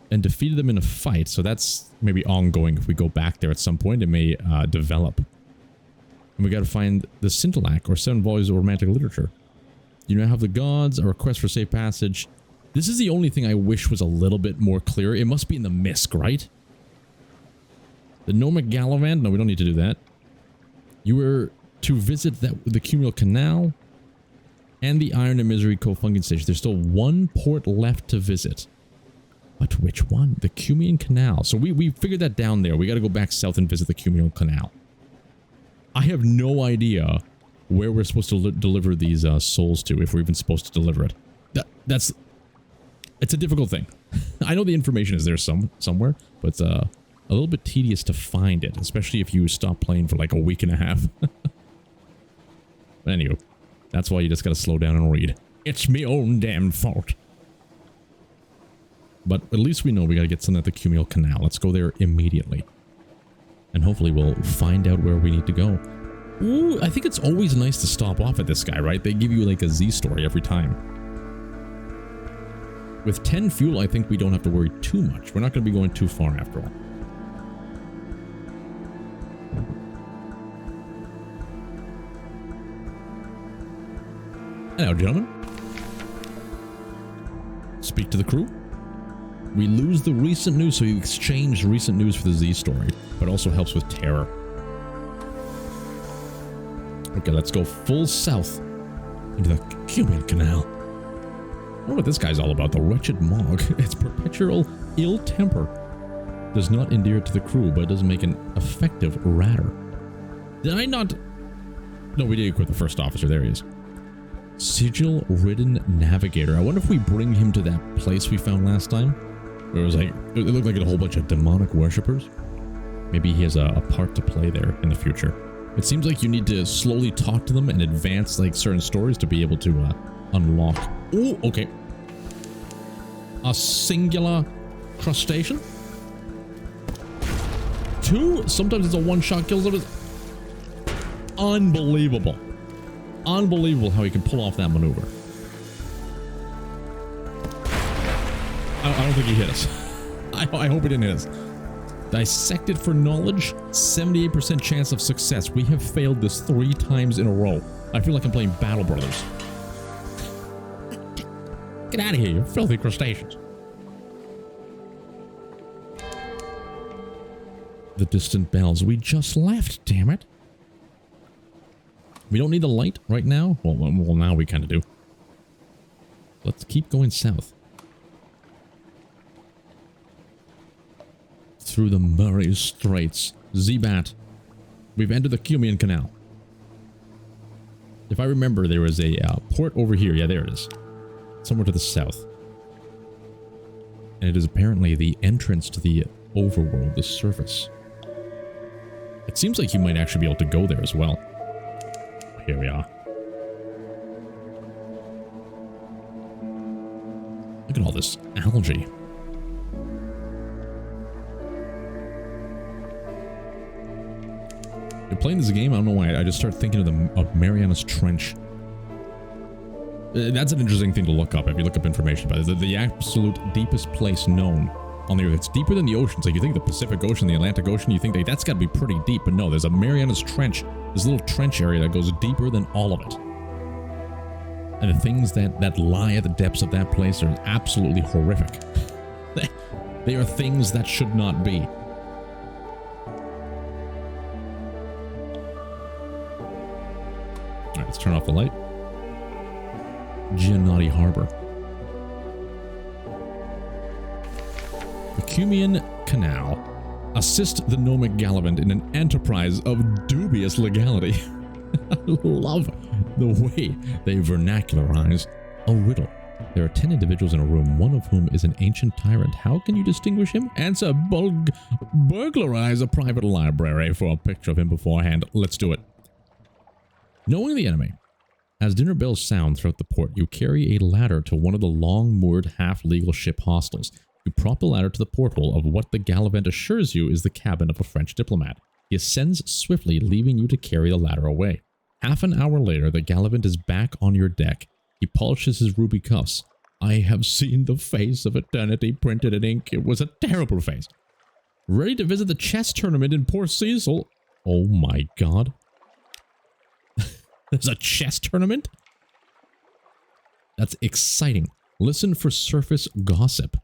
A: and defeated them in a fight, so that's maybe ongoing. If we go back there at some point, it may develop. And we gotta find the Scintillac, or 7 volumes of romantic literature. You now have the gods, a request for safe passage. This is the only thing I wish was a little bit more clear. It must be in the Misk, right? The Gnomic Gallivant? No, we don't need to do that. You were to visit the Cumul Canal and the Iron and Misery co-funking station. There's still one port left to visit. But which one? The Cumul Canal. So we figured that down there. We got to go back south and visit the Cumul Canal. I have no idea where we're supposed to deliver these souls to, if we're even supposed to deliver it. That's... It's a difficult thing. I know the information is there somewhere, but it's a little bit tedious to find it, especially if you stop playing for like a week and a half. But anyway, that's why you just gotta slow down and read. It's me own damn fault. But at least we know we gotta get something at the Cumul Canal. Let's go there immediately. And hopefully we'll find out where we need to go. Ooh, I think it's always nice to stop off at this guy, right? They give you like a Z story every time. With 10 fuel, I think we don't have to worry too much. We're not going to be going too far after all. Hello, gentlemen. Speak to the crew. We lose the recent news, so you exchange recent news for the Z story, but also helps with terror. Okay, let's go full south into the Cumul Canal. I wonder what this guy's all about. The wretched Mog. Its perpetual ill temper does not endear it to the crew, but it does make an effective radar. Did I not? No, we did equip the first officer. There he is. Sigil-ridden navigator. I wonder if we bring him to that place we found last time. Where it was like, it looked like a whole bunch of demonic worshippers. Maybe he has a part to play there in the future. It seems like you need to slowly talk to them and advance like certain stories to be able to unlock. Oh, okay. A singular crustacean. 2. Sometimes it's a one-shot kill. Unbelievable. Unbelievable how he can pull off that maneuver. I don't think he hit us. I hope he didn't hit us. Dissected for knowledge. 78% chance of success. We have failed this 3 times in a row. I feel like I'm playing Battle Brothers. Get out of here, you filthy crustaceans. The distant bells. We just left, damn it. We don't need the light right now. Well now we kind of do. Let's keep going south. Through the Murray Straits. Z-Bat. We've entered the Cumul Canal. If I remember, there was a port over here. Yeah, there it is. Somewhere to the south. And it is apparently the entrance to the overworld, the surface. It seems like you might actually be able to go there as well. Here we are. Look at all this algae. Playing this game, I don't know why, I just start thinking of Mariana's Trench. That's an interesting thing to look up if you look up information about it. The absolute deepest place known on the Earth. It's deeper than the oceans. Like, you think the Pacific Ocean, the Atlantic Ocean, you think that's got to be pretty deep. But no, there's a Mariana's Trench. This little trench area that goes deeper than all of it. And the things that lie at the depths of that place are absolutely horrific. They are things that should not be. Alright, let's turn off the light. Giannotti Harbor. The Cumul Canal. Assist the gnomic Gallivant in an enterprise of dubious legality. I love the way they vernacularize a riddle. There are 10 individuals in a room, one of whom is an ancient tyrant. How can you distinguish him? Answer, burglarize a private library for a picture of him beforehand. Let's do it. Knowing the enemy. As dinner bells sound throughout the port, you carry a ladder to one of the long-moored half-legal ship hostels. You prop the ladder to the porthole of what the Gallivant assures you is the cabin of a French diplomat. He ascends swiftly, leaving you to carry the ladder away. Half an hour later, the Gallivant is back on your deck. He polishes his ruby cuffs. I have seen the face of eternity printed in ink. It was a terrible face. Ready to visit the chess tournament in Port Cecil? Oh my god. There's a chess tournament? That's exciting. Listen for surface gossip.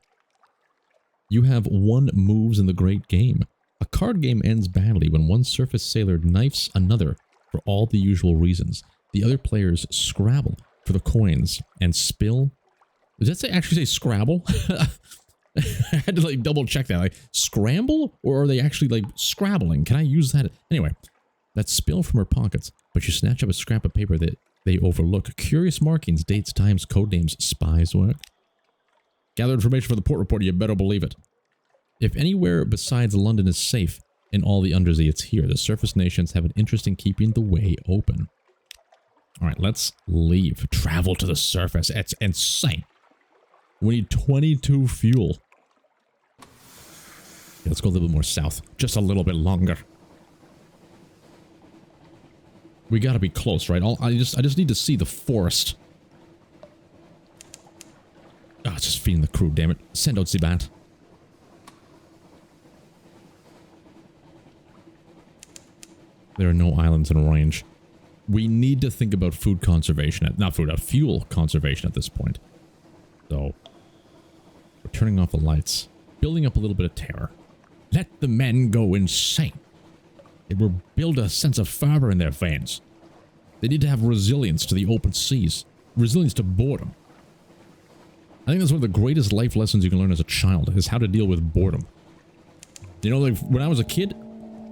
A: You have 1 moves in the great game. A card game ends badly when one surface sailor knifes another for all the usual reasons. The other players scrabble for the coins and spill. Does that actually say Scrabble? I had to like double check that. Like, scramble? Or are they actually like scrabbling? Can I use that? Anyway, that spill from her pockets, but you snatch up a scrap of paper that they overlook. Curious markings, dates, times, code names, spies work. Gather information for the port report, you better believe it. If anywhere besides London is safe in all the undersea, it's here. The surface nations have an interest in keeping the way open. Alright, let's leave. Travel to the surface. It's insane. We need 22 fuel. Okay, let's go a little bit more south. Just a little bit longer. We gotta be close, right? I just need to see the forest. Ah, it's just feeding the crew, damn it. Send out the bat. There are no islands in range. We need to think about food conservation. Not food, fuel conservation at this point. So, we're turning off the lights. Building up a little bit of terror. Let the men go insane. It will build a sense of fervor in their veins. They need to have resilience to the open seas. Resilience to boredom. I think that's one of the greatest life lessons you can learn as a child, is how to deal with boredom. You know, like, when I was a kid,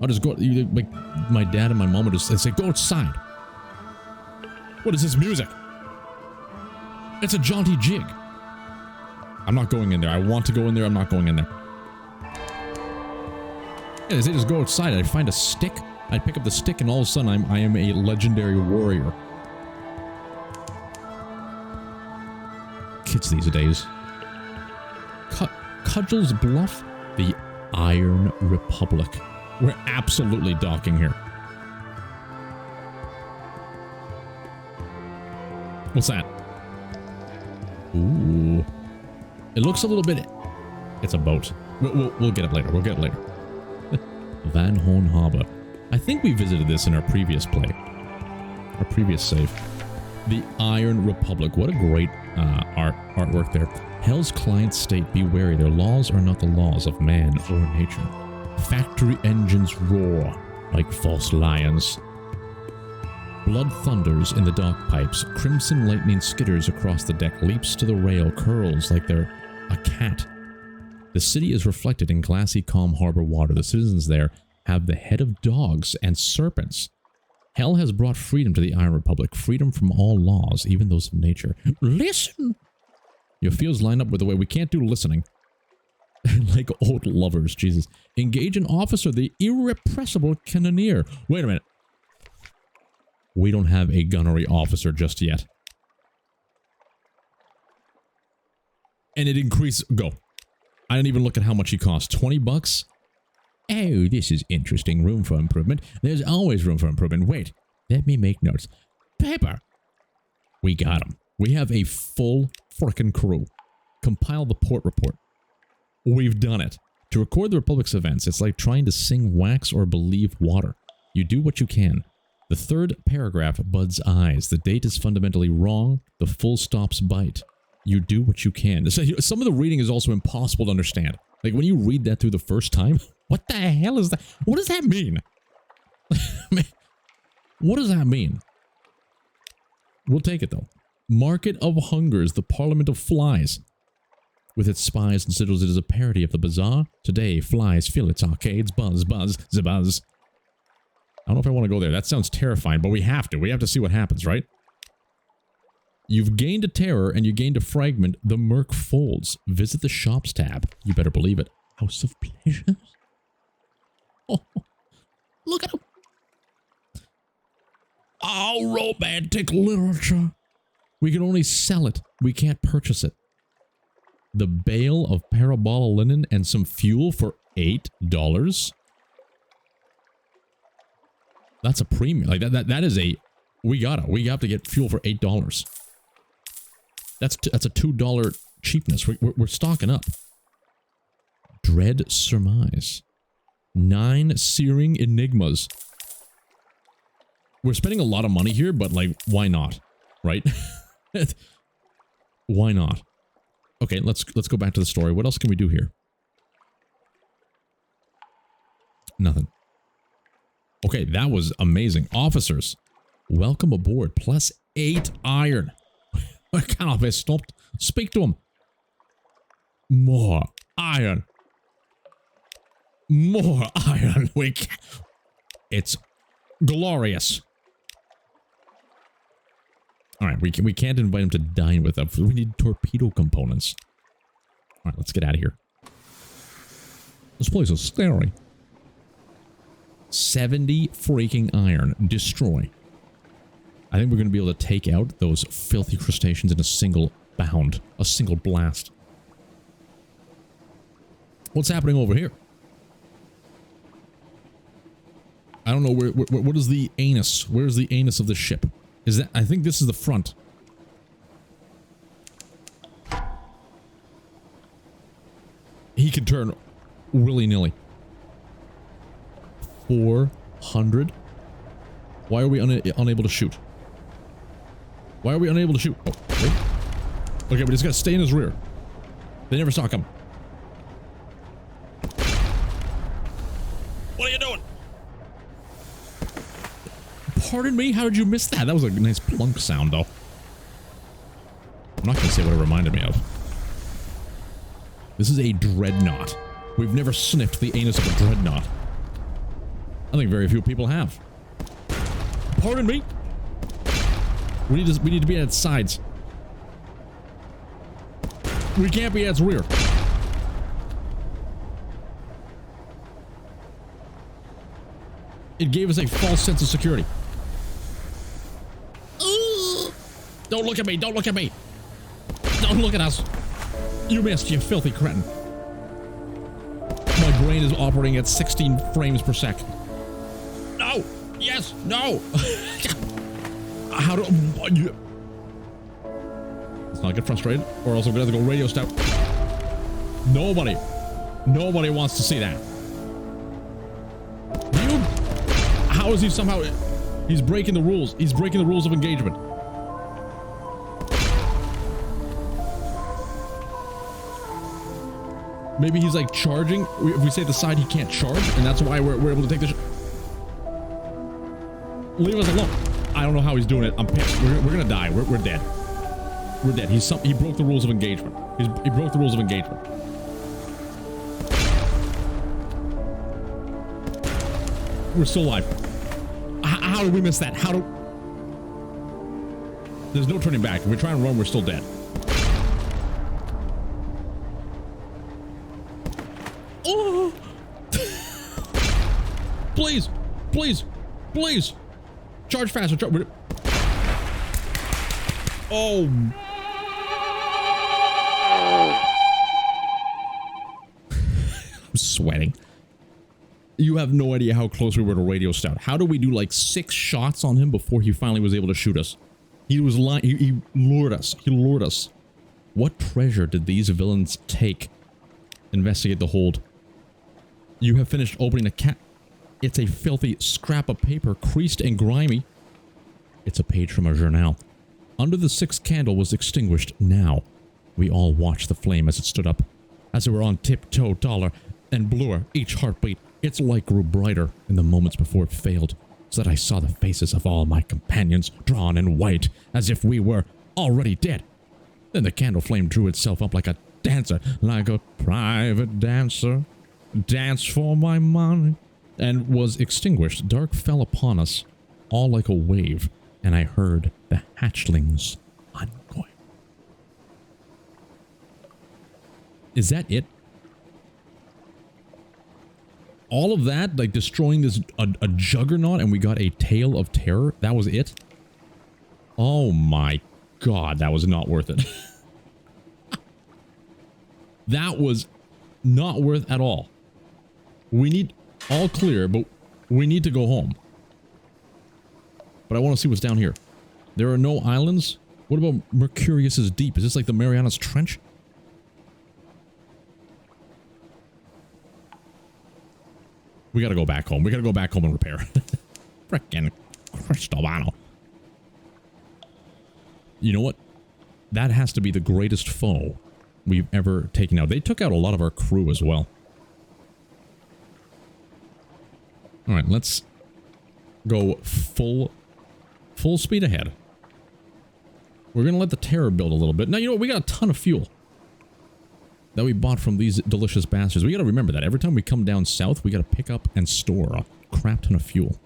A: I'll just go, like, my dad and my mom would just say, go outside. What is this music? It's a jaunty jig. I'm not going in there. I want to go in there. I'm not going in there. Yeah, they say just go outside. I'd find a stick. I'd pick up the stick and all of a sudden I am a legendary warrior. Kids these days. Cudgel's Bluff? The Iron Republic. We're absolutely docking here. What's that? Ooh. It looks a little bit... It's a boat. We'll get it later. We'll get it later. Van Horn Harbor. I think we visited this in our previous play. Our previous save. The Iron Republic. What a great artwork there. Hell's client state, be wary. Their laws are not the laws of man or nature. Factory engines roar like false lions. Blood thunders in the dock pipes. Crimson lightning skitters across the deck, leaps to the rail, curls like they're a cat. The city is reflected in glassy, calm harbor water. The citizens there have the head of dogs and serpents. Hell has brought freedom to the Iron Republic. Freedom from all laws, even those of nature. Listen! Your feels line up with the way we can't do listening. Like old lovers, Jesus. Engage an officer, the irrepressible cannoneer. Wait a minute. We don't have a gunnery officer just yet. And it increased... Go. I didn't even look at how much he cost. 20 bucks? Oh, this is interesting. Room for improvement. There's always room for improvement. Wait. Let me make notes. Paper. We got him. We have a full frickin' crew. Compile the port report. We've done it. To record the Republic's events, it's like trying to sing wax or believe water. You do what you can. The third paragraph, Bud's eyes. The date is fundamentally wrong. The full stops bite. You do what you can. Some of the reading is also impossible to understand. Like, when you read that through the first time, what the hell is that? What does that mean? What does that mean? We'll take it, though. Market of Hungers, the Parliament of Flies. With its spies and sigils, it is a parody of the bazaar. Today, flies fill its arcades. Buzz, buzz, zabuzz. I don't know if I want to go there. That sounds terrifying, but we have to. We have to see what happens, right? You've gained a terror and you gained a fragment. The Merc folds. Visit the shops tab. You better believe it. House of Pleasures. Oh, look at him. Oh, romantic literature. We can only sell it. We can't purchase it. The bale of parabola linen and some fuel for $8. That's a premium. Like that is a... We have to get fuel for $8. That's a $2 cheapness. We're stocking up. Dread surmise. 9 searing enigmas. We're spending a lot of money here, but like, why not? Right? Why not? Okay, let's go back to the story. What else can we do here? Nothing. Okay, that was amazing. Officers, welcome aboard. Plus 8 iron. I can't be stopped. Speak to him. More iron. More iron. It's glorious. All right, we can't invite him to dine with us. We need torpedo components. Alright, let's get out of here. This place is scary. 70 freaking iron. Destroy. I think we're going to be able to take out those filthy crustaceans in a single bound. A single blast. What's happening over here? I don't know what is the anus? Where's the anus of the ship? Is that, I think this is the front. He can turn willy-nilly. 400? Why are we unable to shoot? Why are we unable to shoot? Oh, wait. Okay, we just gotta stay in his rear. They never saw it come. What are you doing? Pardon me? How did you miss that? That was a nice plunk sound, though. I'm not gonna say what it reminded me of. This is a dreadnought. We've never sniffed the anus of a dreadnought. I think very few people have. Pardon me? We need to be at its sides. We can't be at its rear. It gave us a false sense of security. Don't look at me! Don't look at me! Don't look at us! You missed, you filthy cretin. My brain is operating at 16 frames per second. No! Yes! No! How do... Let's not get frustrated, or else I'm gonna have to go radio stout. Nobody wants to see that. You... How is he somehow... He's breaking the rules. He's breaking the rules of engagement. Maybe he's like charging. If we say the side, he can't charge, and that's why we're able to take the. Leave us alone. I don't know how he's doing it. I'm pissed. We're gonna die. We're dead. We're dead. He broke the rules of engagement. He broke the rules of engagement. We're still alive. How did we miss that? How do? There's no turning back. If we try and run, we're still dead. Oh! Please, please, please, charge faster. Oh! I'm sweating. You have no idea how close we were to radio stout. How did we do like 6 shots on him before he finally was able to shoot us? He was lying. He lured us. He lured us. What treasure did these villains take? Investigate the hold. You have finished opening a cat. It's a filthy scrap of paper, creased and grimy. It's a page from a journal. Under the 6th candle was extinguished. Now, we all watched the flame as it stood up. As it were on tiptoe taller and bluer each heartbeat, its light grew brighter in the moments before it failed, so that I saw the faces of all my companions drawn in white, as if we were already dead. Then the candle flame drew itself up like a dancer, like a private dancer. Dance for my money, and was extinguished. Dark fell upon us, all like a wave, and I heard the hatchlings ongoing. Is that it? All of that, like destroying this a juggernaut, and we got a tale of terror? That was it? Oh my god, that was not worth it. That was not worth at all. We need all clear, but we need to go home. But I want to see what's down here. There are no islands? What about Mercurius's Deep? Is this like the Marianas Trench? We gotta go back home. We gotta go back home and repair. Frickin' Cristobano. You know what? That has to be the greatest foe we've ever taken out. They took out a lot of our crew as well. Alright, let's go full speed ahead. We're gonna let the terror build a little bit. Now, you know what? We got a ton of fuel that we bought from these delicious bastards. We gotta remember that. Every time we come down south, we gotta pick up and store a crap ton of fuel.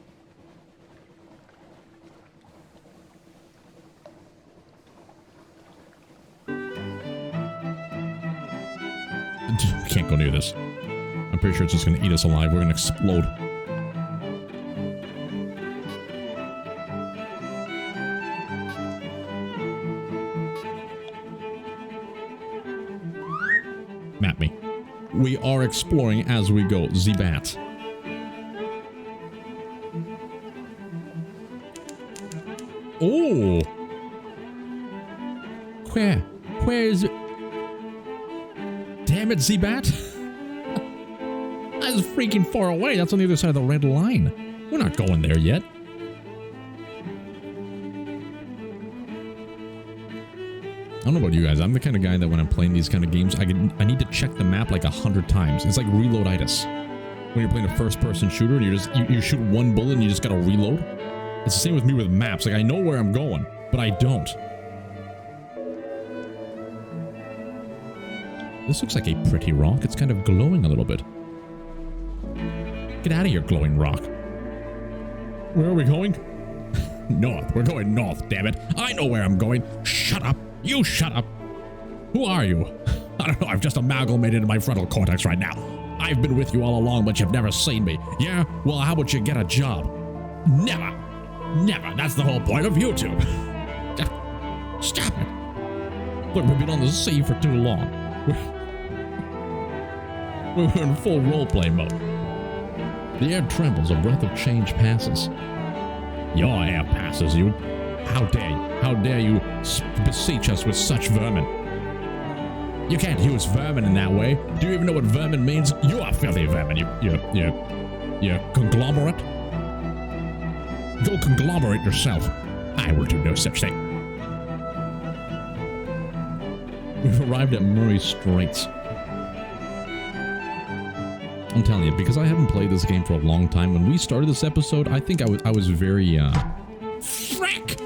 A: We can't go near this. I'm pretty sure it's just gonna eat us alive. We're gonna explode. Map me. We are exploring as we go. Z-Bat. Oh! Where is it? Damn it, Z-Bat! That's freaking far away. That's on the other side of the red line. We're not going there yet. I don't know about you guys. I'm the kind of guy that when I'm playing these kind of games, I need to check the map like 100 times. It's like reloaditis. When you're playing a first-person shooter and you shoot one bullet and you just gotta reload. It's the same with me with maps. Like, I know where I'm going, but I don't. This looks like a pretty rock. It's kind of glowing a little bit. Get out of here, glowing rock. Where are we going? North. We're going north, damn it. I know where I'm going. Shut up. You shut up. Who are you? I don't know. I've just amalgamated into my frontal cortex right now. I've been with you all along, but you've never seen me. Yeah? Well, how about you get a job? Never. Never. That's the whole point of YouTube. Stop it. Look, we've been on the sea for too long. We're in full roleplay mode. The air trembles, a breath of change passes. Your air passes, you. How dare you beseech us with such vermin? You can't use vermin in that way. Do you even know what vermin means? You are filthy vermin, you conglomerate. Go conglomerate yourself. I will do no such thing. We've arrived at Murray Straits. I'm telling you, because I haven't played this game for a long time, when we started this episode, I think I was very, Frack!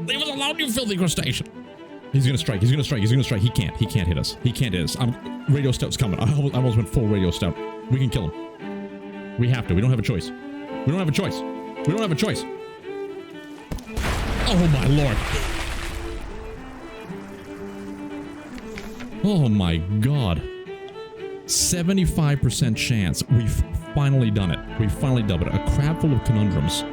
A: Leave us alone, you filthy crustacean! He's gonna strike. He can't hit us. Radio Stout's coming. I almost went full Radio Stout. We can kill him. We have to. We don't have a choice. Oh my lord. Oh my god. 75% chance. We've finally done it. We've finally done it. A crab full of conundrums.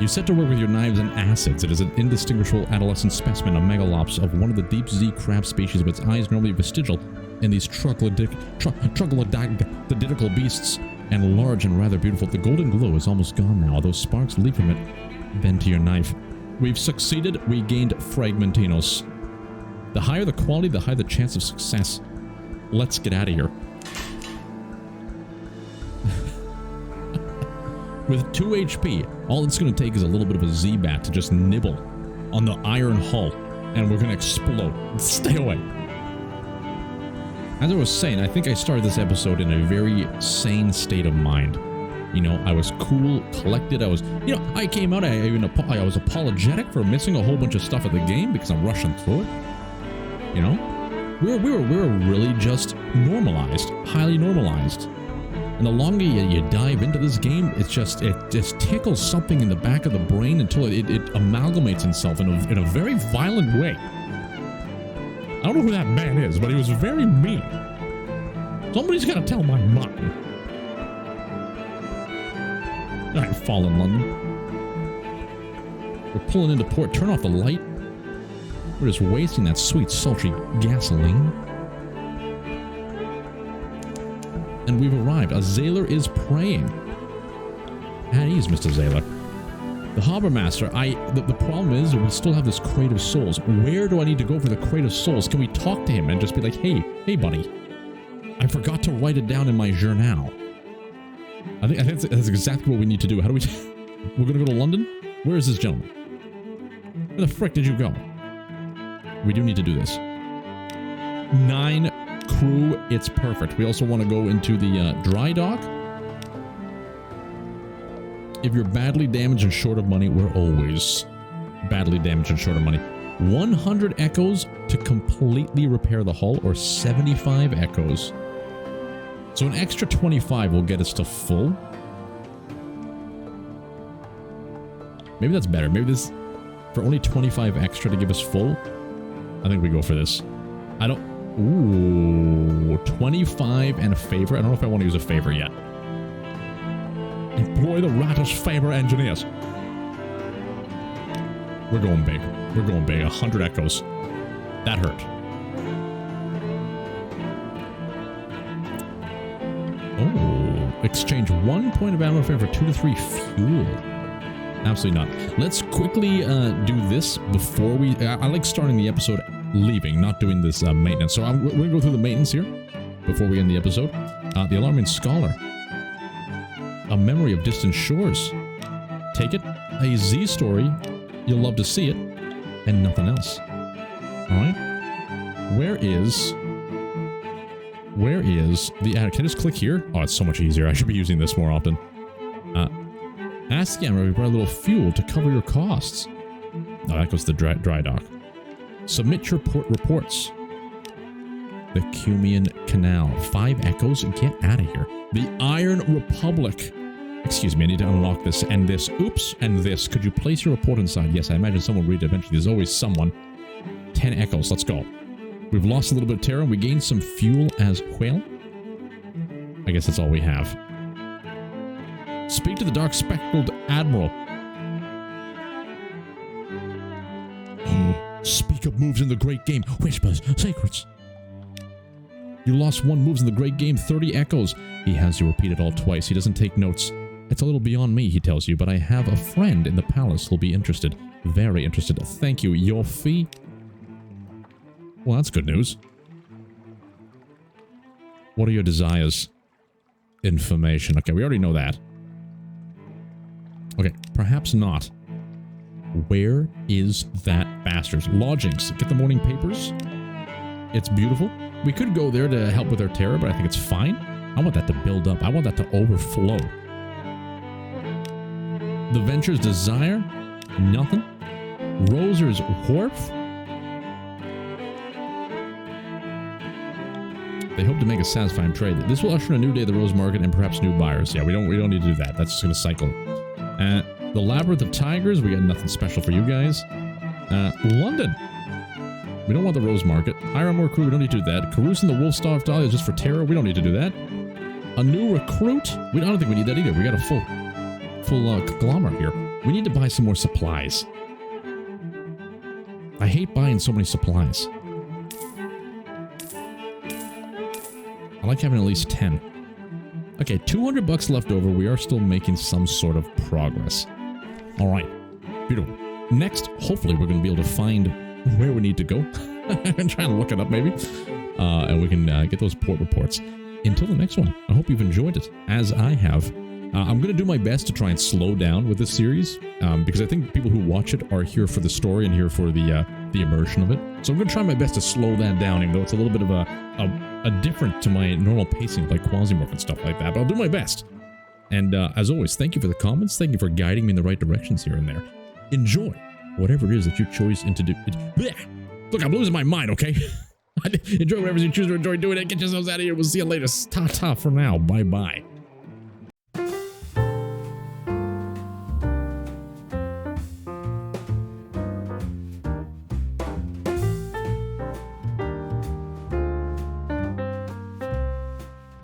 A: You set to work with your knives and acids. It is an indistinguishable adolescent specimen, a megalops of one of the deep sea crab species, with its eyes normally vestigial in these troglodytical beasts, and large and rather beautiful. The golden glow is almost gone now, although sparks leap from it. Bend to your knife. We've succeeded. We gained fragmentinos. The higher the quality, the higher the chance of success. Let's get out of here. With 2 HP, all it's going to take is a little bit of a Z-Bat to just nibble on the iron hull, and we're going to explode. Stay away. As I was saying, I think I started this episode in a very sane state of mind. You know, I was cool, collected. I came out, I was apologetic for missing a whole bunch of stuff at the game because I'm rushing through it. You know? We were really just normalized, highly normalized. And the longer you dive into this game, it just tickles something in the back of the brain until it amalgamates itself in a very violent way. I don't know who that man is, but he was very mean. Somebody's got to tell my mom. Alright, fallen London. We're pulling into port. Turn off the light. We're just wasting that sweet, sultry gasoline. And we've arrived. A Zailor is praying. At ease, Mr. Zailor. The Harbor Master, the problem is we still have this Crate of Souls. Where do I need to go for the Crate of Souls? Can we talk to him and just be like, hey buddy, I forgot to write it down in my journal. I think that's exactly what we need to do. How do we... We're gonna go to London? Where is this gentleman? Where the frick did you go? We do need to do this. 9 crew, it's perfect. We also want to go into the dry dock. If you're badly damaged and short of money, we're always badly damaged and short of money. 100 echoes to completely repair the hull, or 75 echoes. So an extra 25 will get us to full. Maybe that's better. Maybe this, for only 25 extra to give us full. I think we go for this. I don't... Ooh, 25 and a favor. I don't know if I want to use a favor yet. Employ the Rattus favor engineers. We're going big. We're going big. 100 echoes. That hurt. Oh, exchange 1 point of ammo favor for 2 to 3 fuel. Absolutely not. Let's quickly do this before we... I like starting the episode leaving, not doing this maintenance. So we're going to go through the maintenance here before we end the episode. The Alarming Scholar. A Memory of Distant Shores. Take it. A Z story. You'll love to see it. And nothing else. Alright. Where is the... Can I just click here? Oh, it's so much easier. I should be using this more often. Ask the Admiral if you brought a little fuel to cover your costs. Oh, that goes to the dry dock. Submit your port reports. The Cumean Canal. 5 echoes. Get out of here. The Iron Republic. Excuse me, I need to unlock this and this. Oops, and this. Could you place your report inside? Yes, I imagine someone will read it eventually. There's always someone. 10 echoes. Let's go. We've lost a little bit of terror and we gained some fuel as well. I guess that's all we have. Speak to the dark spectacled admiral. Oh, speak up moves in the great game. Whispers, secrets. You lost 1 moves in the great game, 30 echoes. He has you repeat it all twice. He doesn't take notes. It's a little beyond me, he tells you, but I have a friend in the palace who'll be interested. Very interested. Thank you. Your fee? Well, that's good news. What are your desires? Information. Okay, we already know that. Okay, perhaps not. Where is that bastard? Lodgings. Get the morning papers. It's beautiful. We could go there to help with our terror, but I think it's fine. I want that to build up. I want that to overflow. The Venture's Desire. Nothing. Roser's Wharf. They hope to make a satisfying trade. This will usher in a new day at the Rose Market and perhaps new buyers. Yeah, we don't need to do that. That's just going to cycle. The Labyrinth of Tigers. We got nothing special for you guys. London. We don't want the Rose Market. Hire more crew. We don't need to do that. Carouse and the Wolf Starved Dahlia just for terror. We don't need to do that. A new recruit. I don't think we need that either. We got a full conglomerate here. We need to buy some more supplies. I hate buying so many supplies. I like having at least 10. Okay, 200 bucks left over. We are still making some sort of progress. All right. Beautiful. Next, hopefully, we're going to be able to find where we need to go. I'm trying to look it up, maybe. And we can get those port reports. Until the next one, I hope you've enjoyed it, as I have. I'm going to do my best to try and slow down with this series, because I think people who watch it are here for the story and here for the immersion of it. So I'm going to try my best to slow that down, even though it's a little bit of a different to my normal pacing, like Quasimorph and stuff like that. But I'll do my best. And as always, thank you for the comments. Thank you for guiding me in the right directions here and there. Enjoy whatever it is that you choose to do. Look, I'm losing my mind, okay? Enjoy whatever you choose to enjoy doing it. Get yourselves out of here. We'll see you later. Ta-ta for now. Bye-bye.